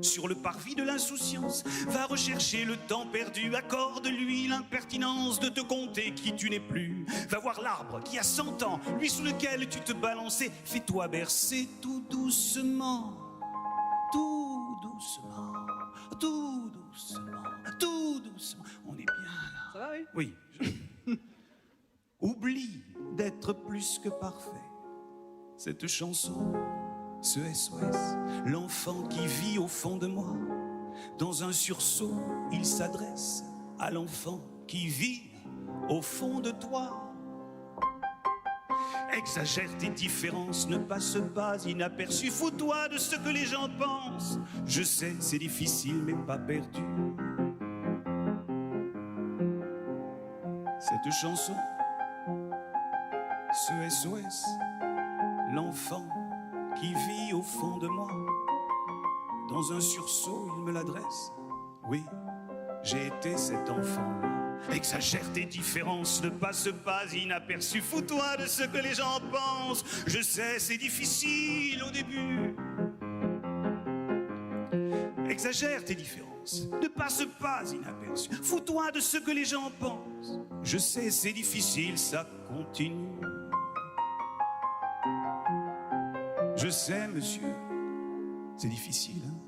Sur le parvis de l'insouciance, va rechercher le temps perdu. Accorde-lui l'impertinence de te compter qui tu n'es plus. Va voir l'arbre qui a 100 ans, lui sous lequel tu te balançais. Fais-toi bercer tout doucement, tout doucement, tout doucement, tout doucement. On est bien là. Ça va, oui? Oui. Oublie d'être plus que parfait. Cette chanson, ce SOS, l'enfant qui vit au fond de moi. Dans un sursaut, il s'adresse à l'enfant qui vit au fond de toi. Exagère tes différences, ne passe pas inaperçu. Fous-toi de ce que les gens pensent. Je sais, c'est difficile, mais pas perdu. Cette chanson, ce SOS, l'enfant qui vit au fond de moi. Dans un sursaut, il me l'adresse. Oui, j'ai été cet enfant-là. Exagère tes différences, ne passe pas inaperçu. Fous-toi de ce que les gens pensent. Je sais, c'est difficile au début. Exagère tes différences, ne passe pas inaperçu. Fous-toi de ce que les gens pensent. Je sais, c'est difficile, ça continue. Je sais, monsieur, c'est difficile, hein?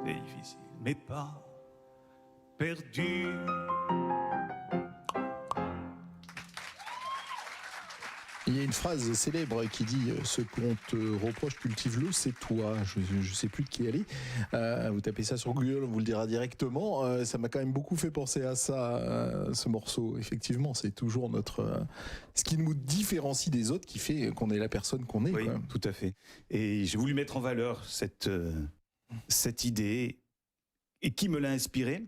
C'est difficile, mais pas perdu. Il y a une phrase célèbre qui dit « Ce qu'on te reproche, cultive-le, c'est toi ». Je ne sais plus de qui elle est. Vous tapez ça sur Google, on vous le dira directement. Ça m'a quand même beaucoup fait penser à ça, ce morceau. Effectivement, c'est toujours ce qui nous différencie des autres qui fait qu'on est la personne qu'on est. oui, Quoi. tout à fait. Et j'ai voulu mettre en valeur cette idée. Et qui me l'a inspirée?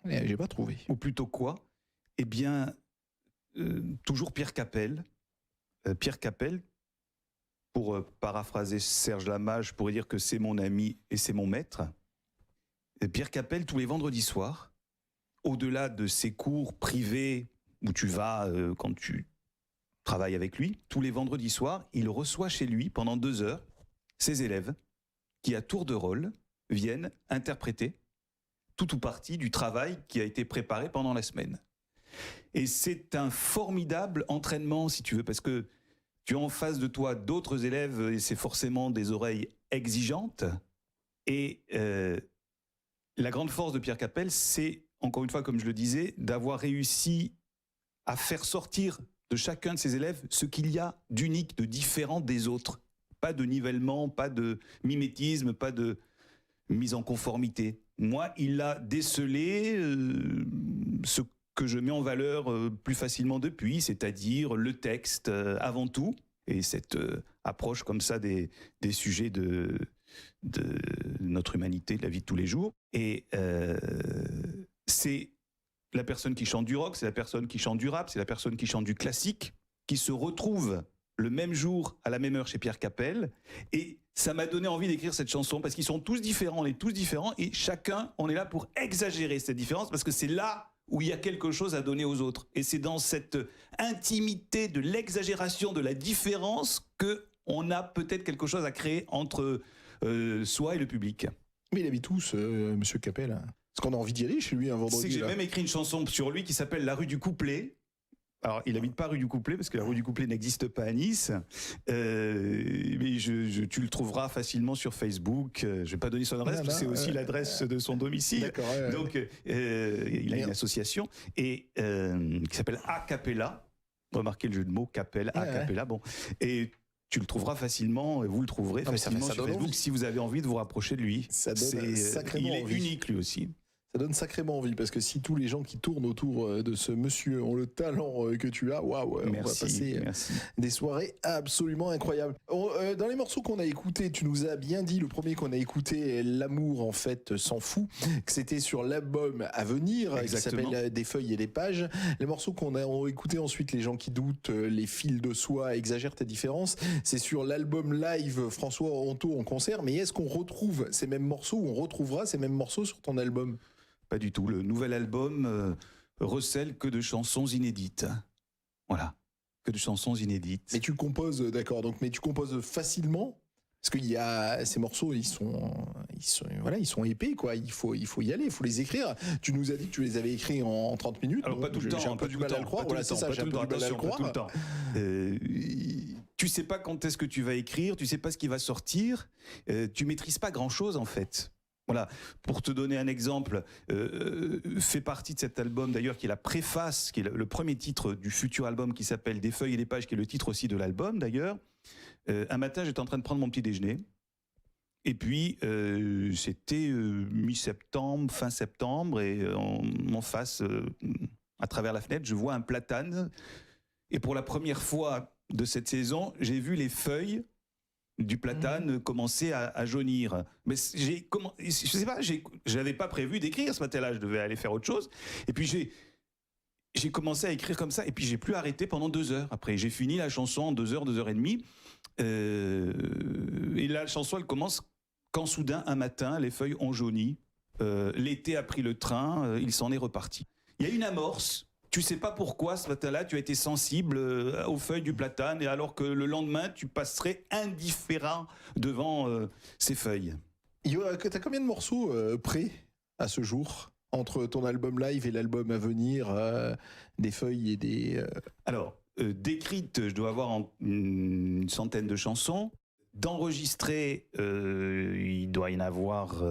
J'ai pas trouvé. Ou plutôt quoi? Eh bien, toujours Pierre Capel. Pierre Capel, pour paraphraser Serge Lama, je pourrais dire que c'est mon ami et c'est mon maître. Pierre Capel, tous les vendredis soirs, au-delà de ses cours privés où tu vas quand tu travailles avec lui, tous les vendredis soirs, il reçoit chez lui pendant 2 heures ses élèves qui, à tour de rôle, viennent interpréter tout ou partie du travail qui a été préparé pendant la semaine. Et c'est un formidable entraînement, si tu veux, parce que tu as en face de toi d'autres élèves et c'est forcément des oreilles exigeantes. Et la grande force de Pierre Capel, c'est, encore une fois, comme je le disais, d'avoir réussi à faire sortir de chacun de ses élèves ce qu'il y a d'unique, de différent des autres. Pas de nivellement, pas de mimétisme, pas de mise en conformité. Moi, il a décelé ce que je mets en valeur plus facilement depuis, c'est-à-dire le texte avant tout, et cette approche comme ça des sujets de notre humanité, de la vie de tous les jours. Et c'est la personne qui chante du rock, c'est la personne qui chante du rap, c'est la personne qui chante du classique, qui se retrouve le même jour, à la même heure chez Pierre Capel. Et ça m'a donné envie d'écrire cette chanson parce qu'ils sont tous différents, on est tous différents et chacun, on est là pour exagérer cette différence parce que c'est là où il y a quelque chose à donner aux autres. Et c'est dans cette intimité de l'exagération, de la différence qu'on a peut-être quelque chose à créer entre soi et le public. Mais il habite où, monsieur Capel? Parce qu'on a envie d'y aller chez lui un vendredi. C'est que j'ai là. même écrit une chanson sur lui qui s'appelle La rue du Couplet. Alors, il n'habite pas rue du Couplet, parce que la rue du Couplet n'existe pas à Nice. Mais tu le trouveras facilement sur Facebook. Je ne vais pas donner son adresse, parce que c'est aussi l'adresse de son domicile. D'accord. Donc, il a une association qui s'appelle A Cappella. Remarquez le jeu de mots, Capel, A Cappella. Bon. Et tu le trouveras facilement, vous le trouverez facilement sur Facebook envie. Si vous avez envie de vous rapprocher de lui. Ça donne sacrément il est envie. unique, lui aussi. Ça donne sacrément envie parce que si tous les gens qui tournent autour de ce monsieur ont le talent que tu as, waouh, on va passer des soirées absolument incroyables. Dans les morceaux qu'on a écoutés, tu nous as bien dit, le premier qu'on a écouté, L'amour en fait s'en fout, que c'était sur l'album à venir, exactement, qui s'appelle Des feuilles et des pages. Les morceaux qu'on a écoutés ensuite, Les gens qui doutent, Les fils de soie, Exagère tes différences, c'est sur l'album live François Honto en concert. Mais est-ce qu'on retrouve ces mêmes morceaux ou on retrouvera ces mêmes morceaux sur ton album? Pas du tout. Le nouvel album recèle que de chansons inédites. Voilà. Que de chansons inédites. Mais tu composes, d'accord, mais tu composes facilement? Parce qu'il y a ces morceaux, ils sont épais, quoi. Il faut y aller, il faut les écrire. Tu nous as dit que tu les avais écrits en 30 minutes. Alors, pas tout le temps. J'ai un peu du mal à le croire. Voilà, c'est ça, j'ai un peu du mal à le croire. Pas tout le temps. Tu sais pas quand est-ce que tu vas écrire, tu sais pas ce qui va sortir. Tu maîtrises pas grand-chose, en fait. Voilà, pour te donner un exemple, fait partie de cet album d'ailleurs qui est la préface, qui est le premier titre du futur album qui s'appelle Des feuilles et des pages, qui est le titre aussi de l'album d'ailleurs. Un matin, j'étais en train de prendre mon petit déjeuner et puis c'était mi-septembre, fin septembre et en face, à travers la fenêtre, je vois un platane et pour la première fois de cette saison, j'ai vu les feuilles du platane commencer à jaunir. Mais je sais pas, j'avais pas prévu d'écrire ce matin-là, je devais aller faire autre chose. Et puis j'ai commencé à écrire comme ça, et puis j'ai plus arrêté pendant 2 heures. Après, j'ai fini la chanson en 2 heures, 2 heures et demie. Et la chanson, elle commence quand soudain, un matin, les feuilles ont jauni. L'été a pris le train, il s'en est reparti. Il y a une amorce. Tu sais pas pourquoi ce matin-là tu as été sensible aux feuilles du platane et alors que le lendemain tu passerais indifférent devant ces feuilles. T'as combien de morceaux prêts à ce jour entre ton album live et l'album à venir, Des feuilles et des... Alors, d'écrites, je dois avoir une centaine de chansons. D'enregistrées, il doit y en avoir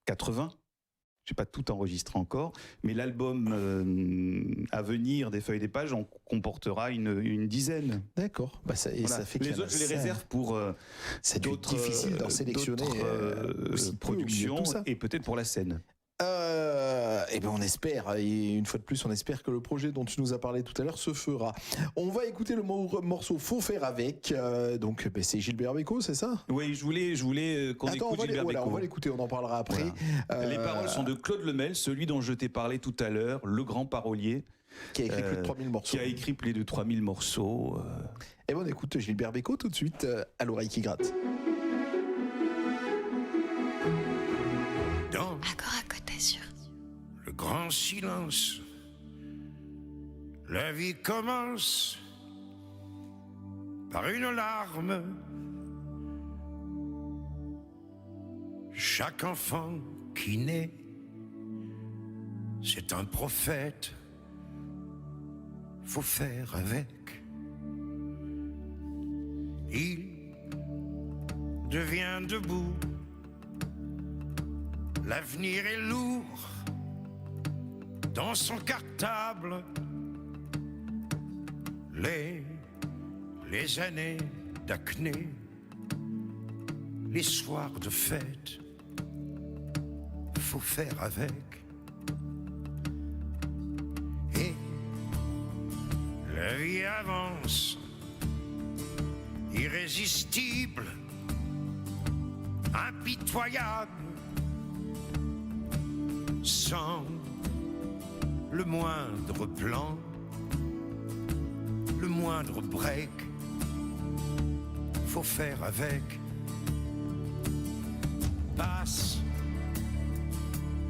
80. Je n'ai pas tout enregistré encore, mais l'album à venir des feuilles et des pages en comportera une dizaine. D'accord. Bah ça, et voilà. Ça fait les autres, je les réserve pour d'autres difficile d'en sélectionner productions et peut-être pour la scène. Et ben on espère, et une fois de plus on espère que le projet dont tu nous as parlé tout à l'heure se fera. On va écouter le morceau Faut faire avec, donc c'est Gilbert Bécaud, c'est ça? Oui, je voulais qu'on écoute Gilbert Bécaud. On va l'écouter, on en parlera après. Voilà. Les paroles sont de Claude Lemel, celui dont je t'ai parlé tout à l'heure, le grand parolier. Qui a écrit plus de 3000 morceaux. Qui a écrit plus de 3000 morceaux. Et ben on écoute Gilbert Bécaud tout de suite, à l'oreille qui gratte. Sur le grand silence, la vie commence par une larme. Chaque enfant qui naît, c'est un prophète, faut faire avec. Il devient debout. L'avenir est lourd dans son cartable. Les années d'acné, les soirs de fête, faut faire avec. La vie avance, irrésistible, impitoyable, sans le moindre plan, le moindre break, faut faire avec. Passent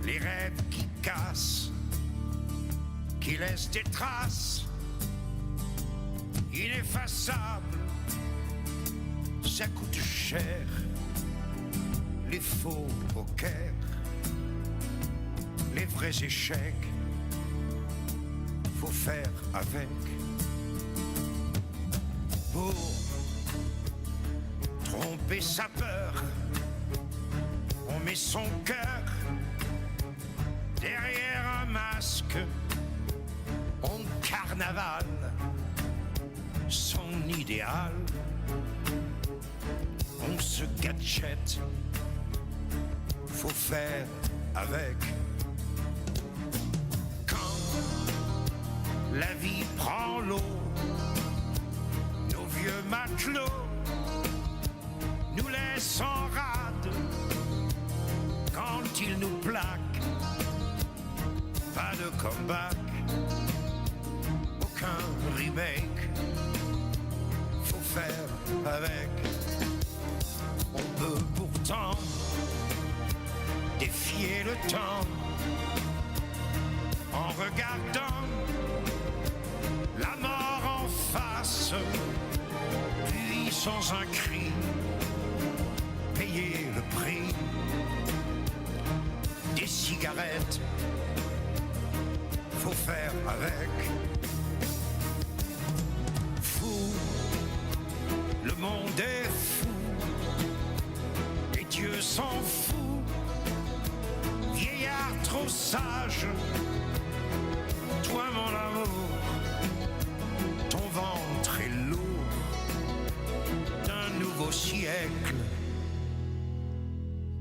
les rêves qui cassent, qui laissent des traces ineffaçables. Ça coûte cher, les faux pokers, les vrais échecs, faut faire avec. Pour tromper sa peur, on met son cœur derrière un masque, on carnaval son idéal, on se gadget, faut faire avec. Quand la vie prend l'eau, nos vieux matelots nous laissent en rade. Quand ils nous plaquent, pas de comeback, aucun remake, faut faire avec. On peut pourtant défier le temps en regardant la mort en face, puis sans un cri payer le prix des cigarettes, faut faire avec. Fou, le monde est fou, et Dieu s'en fout. Vieillard trop sage, toi mon amour, ton ventre est lourd d'un nouveau siècle,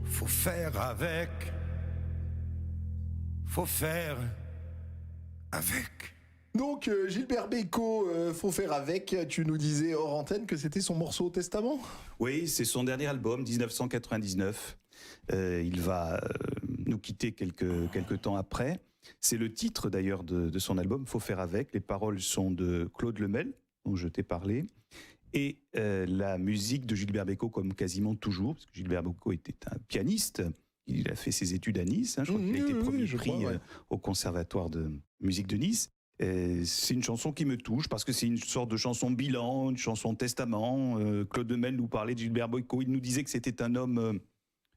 faut faire avec, faut faire avec. Donc Gilbert Bécaud, faut faire avec. Tu nous disais hors antenne que c'était son morceau Testament. Oui, c'est son dernier album, 1999. Il va nous quitter quelques temps après. C'est le titre d'ailleurs de son album, Faut faire avec. Les paroles sont de Claude Lemel, dont je t'ai parlé. Et la musique de Gilbert Bécaud, comme quasiment toujours, parce que Gilbert Bécaud était un pianiste. Il a fait ses études à Nice. Je crois qu'il a été premier prix au Conservatoire de musique de Nice. C'est une chanson qui me touche parce que c'est une sorte de chanson bilan, une chanson testament. Claude Lemel nous parlait de Gilbert Bécaud. Il nous disait que c'était un homme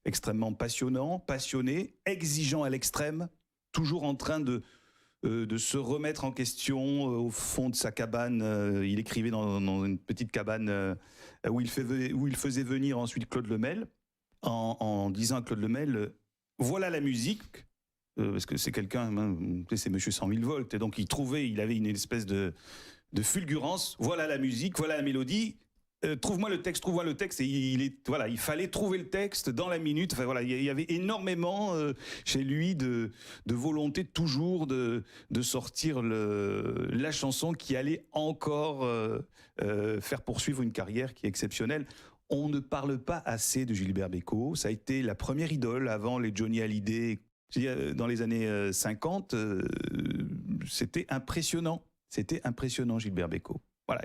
extrêmement passionnant, passionné, exigeant à l'extrême, toujours en train de se remettre en question au fond de sa cabane. Il écrivait dans une petite cabane où il faisait venir ensuite Claude Lemel, en disant à Claude Lemel, voilà la musique, parce que c'est quelqu'un, c'est monsieur 100 000 volts, et donc il avait une espèce de fulgurance, voilà la musique, voilà la mélodie, trouve-moi le texte, et il fallait trouver le texte dans la minute. Enfin voilà, il y avait énormément chez lui de volonté toujours de sortir la chanson qui allait encore faire poursuivre une carrière qui est exceptionnelle. On ne parle pas assez de Gilbert Bécaud. Ça a été la première idole avant les Johnny Hallyday. Dans les années 50, c'était impressionnant. C'était impressionnant, Gilbert Bécaud. Voilà.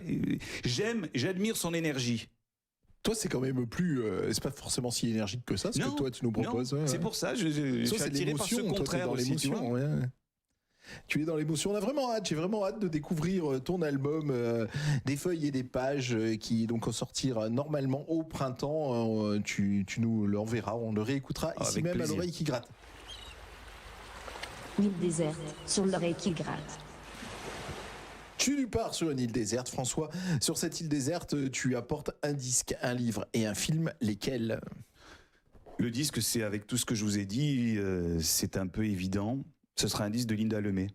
J'admire son énergie. Toi, c'est quand même plus. C'est pas forcément si énergique que ça, ce que toi, tu nous proposes. Non, c'est pour ça. Je suis attiré par ce contraire aussi. Tu vois. Tu es dans l'émotion. On a vraiment hâte. J'ai vraiment hâte de découvrir ton album, des feuilles et des pages, qui donc sortir normalement au printemps. Tu nous l'enverras. On le réécoutera ici même plaisir. À l'oreille qui gratte. Île déserte, sur l'oreille qui gratte. Tu pars sur une île déserte, François. Sur cette île déserte, tu apportes un disque, un livre et un film. Lesquels ? Le disque, c'est avec tout ce que je vous ai dit, c'est un peu évident. Ce sera un disque de Linda Lemay.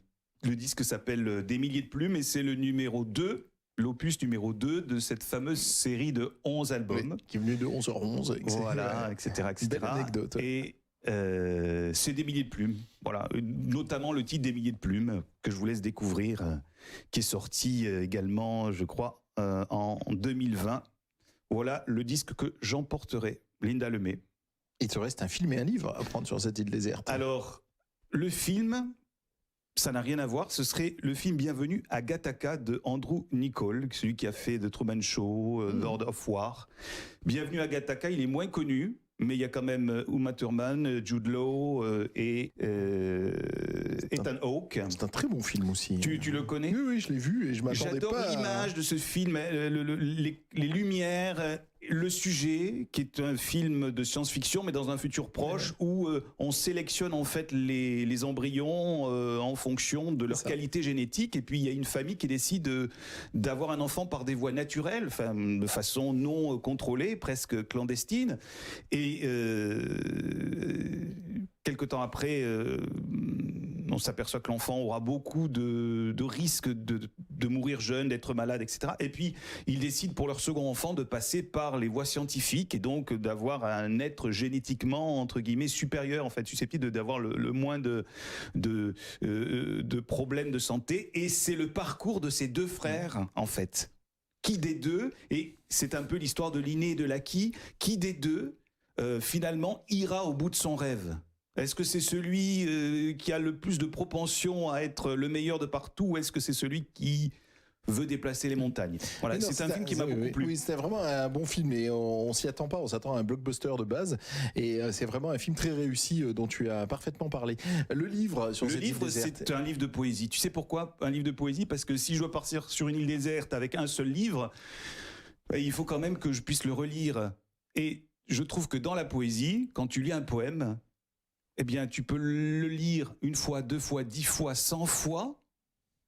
Le disque s'appelle Des milliers de plumes et c'est le numéro 2, l'opus numéro 2 de cette fameuse série de 11 albums. Oui, qui est venu de 11h11. Voilà, etc. Belle anecdote. Et c'est des milliers de plumes. Voilà, notamment le titre des milliers de plumes que je vous laisse découvrir, qui est sorti également, je crois, en 2020. Voilà le disque que j'emporterai, Linda Lemay. Il te reste un film et un livre à prendre sur cette île déserte. Alors, le film, ça n'a rien à voir. Ce serait le film Bienvenue à Gattaca de Andrew Niccol, celui qui a fait The Truman Show, Lord of War. Bienvenue à Gattaca, il est moins connu. Mais il y a quand même Uma Thurman, Jude Law et Ethan Hawke. C'est un très bon film aussi. Tu le connais ? Oui, je l'ai vu et je m'attendais pas. J'adore l'image de ce film, les lumières, le sujet, qui est un film de science-fiction, mais dans un futur proche, où on sélectionne en fait les embryons en fonction de leur qualité génétique. Et puis il y a une famille qui décide d'avoir un enfant par des voies naturelles, de façon non contrôlée, presque clandestine. Et quelque temps après, on s'aperçoit que l'enfant aura beaucoup de risques de mourir jeune, d'être malade, etc. Et puis, ils décident pour leur second enfant de passer par les voies scientifiques et donc d'avoir un être génétiquement, entre guillemets, supérieur, en fait, susceptible d'avoir le moins de problèmes de santé. Et c'est le parcours de ces deux frères, en fait. Qui des deux, et c'est un peu l'histoire de l'inné et de l'acquis, qui des deux finalement ira au bout de son rêve? Est-ce que c'est celui qui a le plus de propension à être le meilleur de partout, ou est-ce que c'est celui qui veut déplacer les montagnes? Voilà, non, c'est un film qui m'a beaucoup plu. Oui, c'était vraiment un bon film et on s'y attend pas, on s'attend à un blockbuster de base et c'est vraiment un film très réussi dont tu as parfaitement parlé. Le livre sur cette île déserte. C'est un livre de poésie. Tu sais pourquoi un livre de poésie? Parce que si je dois partir sur une île déserte avec un seul livre, il faut quand même que je puisse le relire. Et je trouve que dans la poésie, quand tu lis un poème, eh bien, tu peux le lire une fois, 2 fois, 10 fois, 100 fois.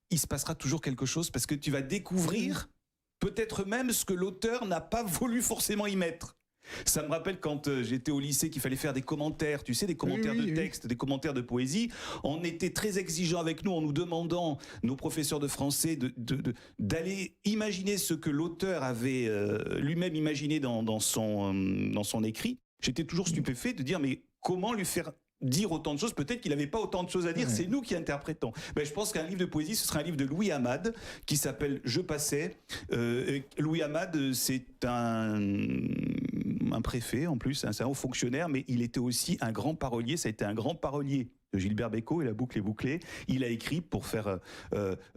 Il se passera toujours quelque chose parce que tu vas découvrir peut-être même ce que l'auteur n'a pas voulu forcément y mettre. Ça me rappelle quand j'étais au lycée qu'il fallait faire des commentaires, tu sais, des commentaires de texte, des commentaires de poésie. On était très exigeants avec nous en nous demandant, nos professeurs de français, d'aller imaginer ce que l'auteur avait lui-même imaginé dans son écrit. J'étais toujours stupéfait de dire, mais comment lui faire dire autant de choses? Peut-être qu'il n'avait pas autant de choses à dire, c'est nous qui interprétons. Ben, je pense qu'un livre de poésie, ce sera un livre de Louis Amade qui s'appelle Je passais. Louis Amade, c'est un préfet en plus, c'est un haut fonctionnaire, mais il était aussi un grand parolier. Ça a été un grand parolier de Gilbert Bécaud et La boucle est bouclée. Il a écrit, pour faire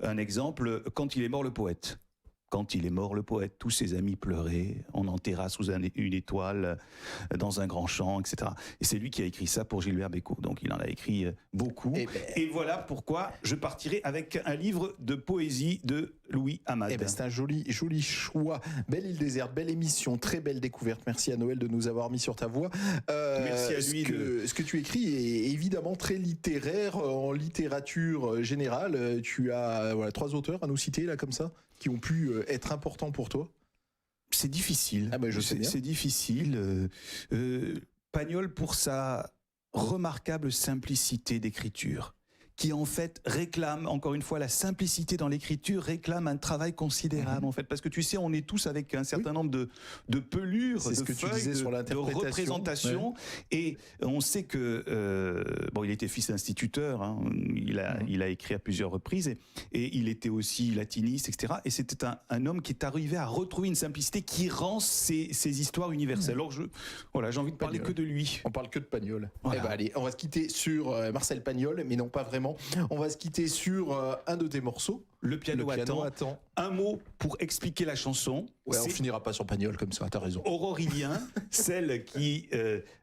un exemple, Quand il est mort le poète. Quand il est mort, le poète, tous ses amis pleuraient, on enterra sous une étoile, dans un grand champ, etc. Et c'est lui qui a écrit ça pour Gilbert Bécaud. Donc il en a écrit beaucoup. Et voilà pourquoi je partirai avec un livre de poésie de Louis Amade. C'est un joli choix. Belle île déserte, belle émission, très belle découverte. Merci à Noël de nous avoir mis sur ta voie. Merci à lui. Ce que tu écris est évidemment très littéraire, en littérature générale. Tu as 3 auteurs à nous citer là comme ça, qui ont pu être importants pour toi? C'est difficile. Ah ben je sais bien. C'est difficile. Pagnol, pour sa remarquable simplicité d'écriture, qui en fait réclame, encore une fois, la simplicité dans l'écriture réclame un travail considérable en fait, parce que tu sais, on est tous avec un certain nombre de pelures, de feuilles, de représentations, et on sait que il était fils d'instituteur, hein, il a écrit à plusieurs reprises, et il était aussi latiniste, etc. Et c'était un homme qui est arrivé à retrouver une simplicité qui rend ses histoires universelles. Alors j'ai envie de parler que de lui. On parle que de Pagnol. Voilà. Allez, on va se quitter sur Marcel Pagnol, mais non pas vraiment. On va se quitter sur un de tes morceaux. Le piano attend. Un mot pour expliquer la chanson. Ouais, on finira pas sur Pagnol comme ça, t'as raison. Aurorilien, celle qui,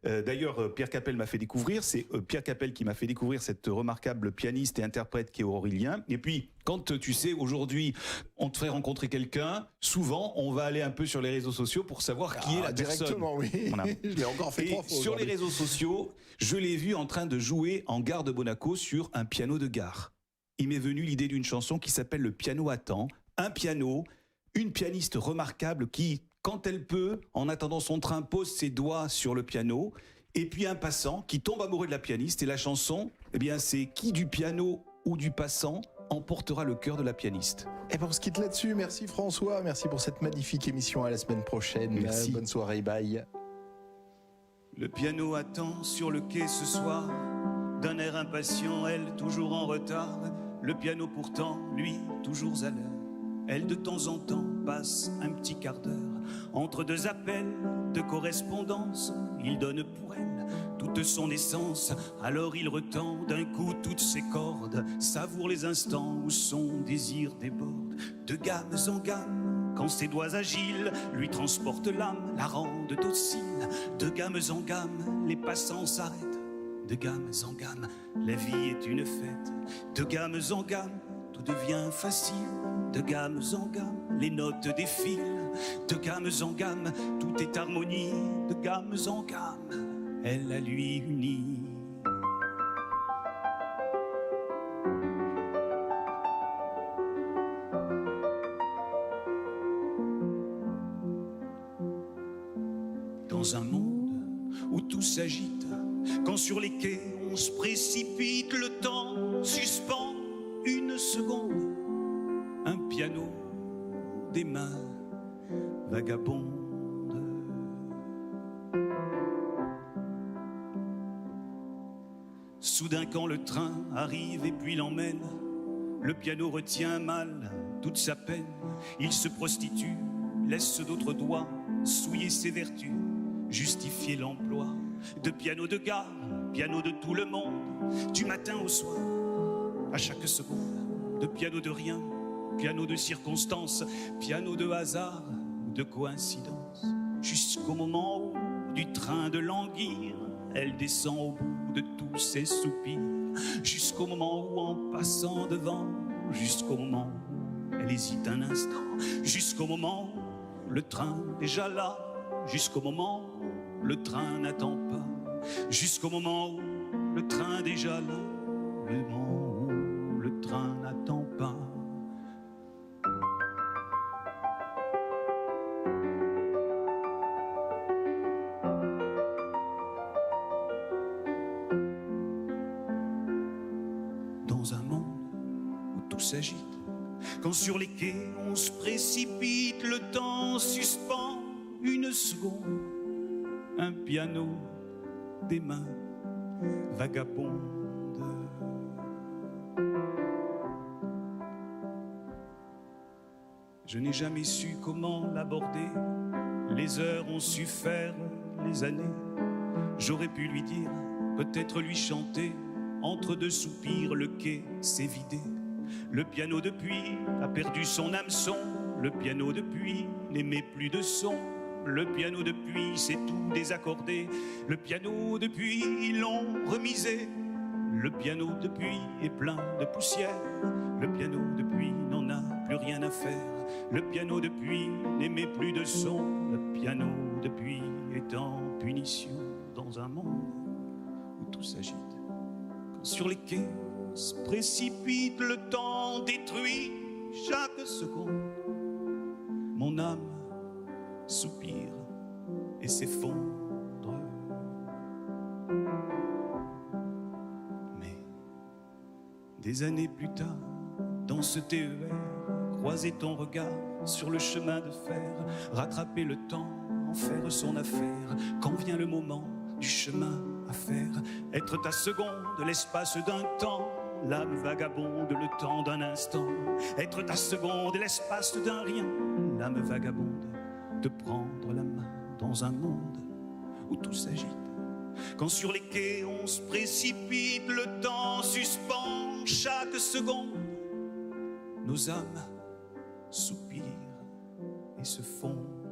d'ailleurs, Pierre Capel m'a fait découvrir. C'est Pierre Capel qui m'a fait découvrir cette remarquable pianiste et interprète qui est Aurorilien. Et puis, quand tu sais, aujourd'hui, on te fait rencontrer quelqu'un, souvent, on va aller un peu sur les réseaux sociaux pour savoir qui est la personne. Directement, oui. Voilà. Je l'ai encore fait 3 fois. Sur les réseaux sociaux, je l'ai vu en train de jouer en gare de Monaco sur un piano de gare. Il m'est venu l'idée d'une chanson qui s'appelle Le piano attend. Un piano, une pianiste remarquable qui, quand elle peut, en attendant son train, pose ses doigts sur le piano. Et puis un passant qui tombe amoureux de la pianiste. Et la chanson, c'est qui du piano ou du passant emportera le cœur de la pianiste. Et on se quitte là-dessus. Merci François, merci pour cette magnifique émission. À la semaine prochaine. Merci. Bonne soirée, bye. Le piano attend sur le quai ce soir, d'un air impatient, elle toujours en retard. Le piano pourtant, lui, toujours à l'heure. Elle de temps en temps passe un petit quart d'heure. Entre deux appels de correspondance, il donne pour elle toute son essence. Alors il retend d'un coup toutes ses cordes, savoure les instants où son désir déborde. De gamme en gamme, quand ses doigts agiles lui transportent l'âme, la rendent docile. De gamme en gamme, les passants s'arrêtent. De gamme en gamme, la vie est une fête. De gamme en gamme, tout devient facile. De gamme en gamme, les notes défilent. De gamme en gamme, tout est harmonie. De gamme en gamme, elle a lui unie. Dans un monde où tout s'agite, quand sur les quais on se précipite, le temps suspend une seconde. Un piano, des mains vagabondes. Soudain quand le train arrive et puis l'emmène, le piano retient mal toute sa peine. Il se prostitue, laisse d'autres doigts souiller ses vertus, justifier l'emploi de piano de gare, piano de tout le monde, du matin au soir, à chaque seconde, de piano de rien, piano de circonstance, piano de hasard ou de coïncidence, jusqu'au moment où, du train de languir, elle descend au bout de tous ses soupirs, jusqu'au moment où, en passant devant, jusqu'au moment où elle hésite un instant, jusqu'au moment où le train déjà là, jusqu'au moment où le train n'attend pas, jusqu'au moment où le train déjà là, le moment où le train n'attend pas. Dans un monde où tout s'agite, quand sur les quais on se précipite, le temps suspend une seconde. Un piano, des mains vagabondes. Je n'ai jamais su comment l'aborder. Les heures ont su faire les années. J'aurais pu lui dire, peut-être lui chanter. Entre deux soupirs, le quai s'est vidé. Le piano depuis a perdu son hameçon. Le piano depuis n'émet plus de son. Le piano depuis s'est tout désaccordé. Le piano depuis ils l'ont remisé. Le piano depuis est plein de poussière. Le piano depuis n'en a plus rien à faire. Le piano depuis n'émet plus de son. Le piano depuis est en punition dans un monde où tout s'agite. Quand sur les quais se précipite, le temps détruit chaque seconde. Mon âme soupire et s'effondre. Mais des années plus tard, dans ce TER, croiser ton regard sur le chemin de fer, rattraper le temps, en faire son affaire, quand vient le moment du chemin à faire, être ta seconde, l'espace d'un temps, l'âme vagabonde, le temps d'un instant, être ta seconde, l'espace d'un rien, l'âme vagabonde, de prendre la main dans un monde où tout s'agite. Quand sur les quais on se précipite, le temps suspend chaque seconde. Nos âmes soupirent et se fondent.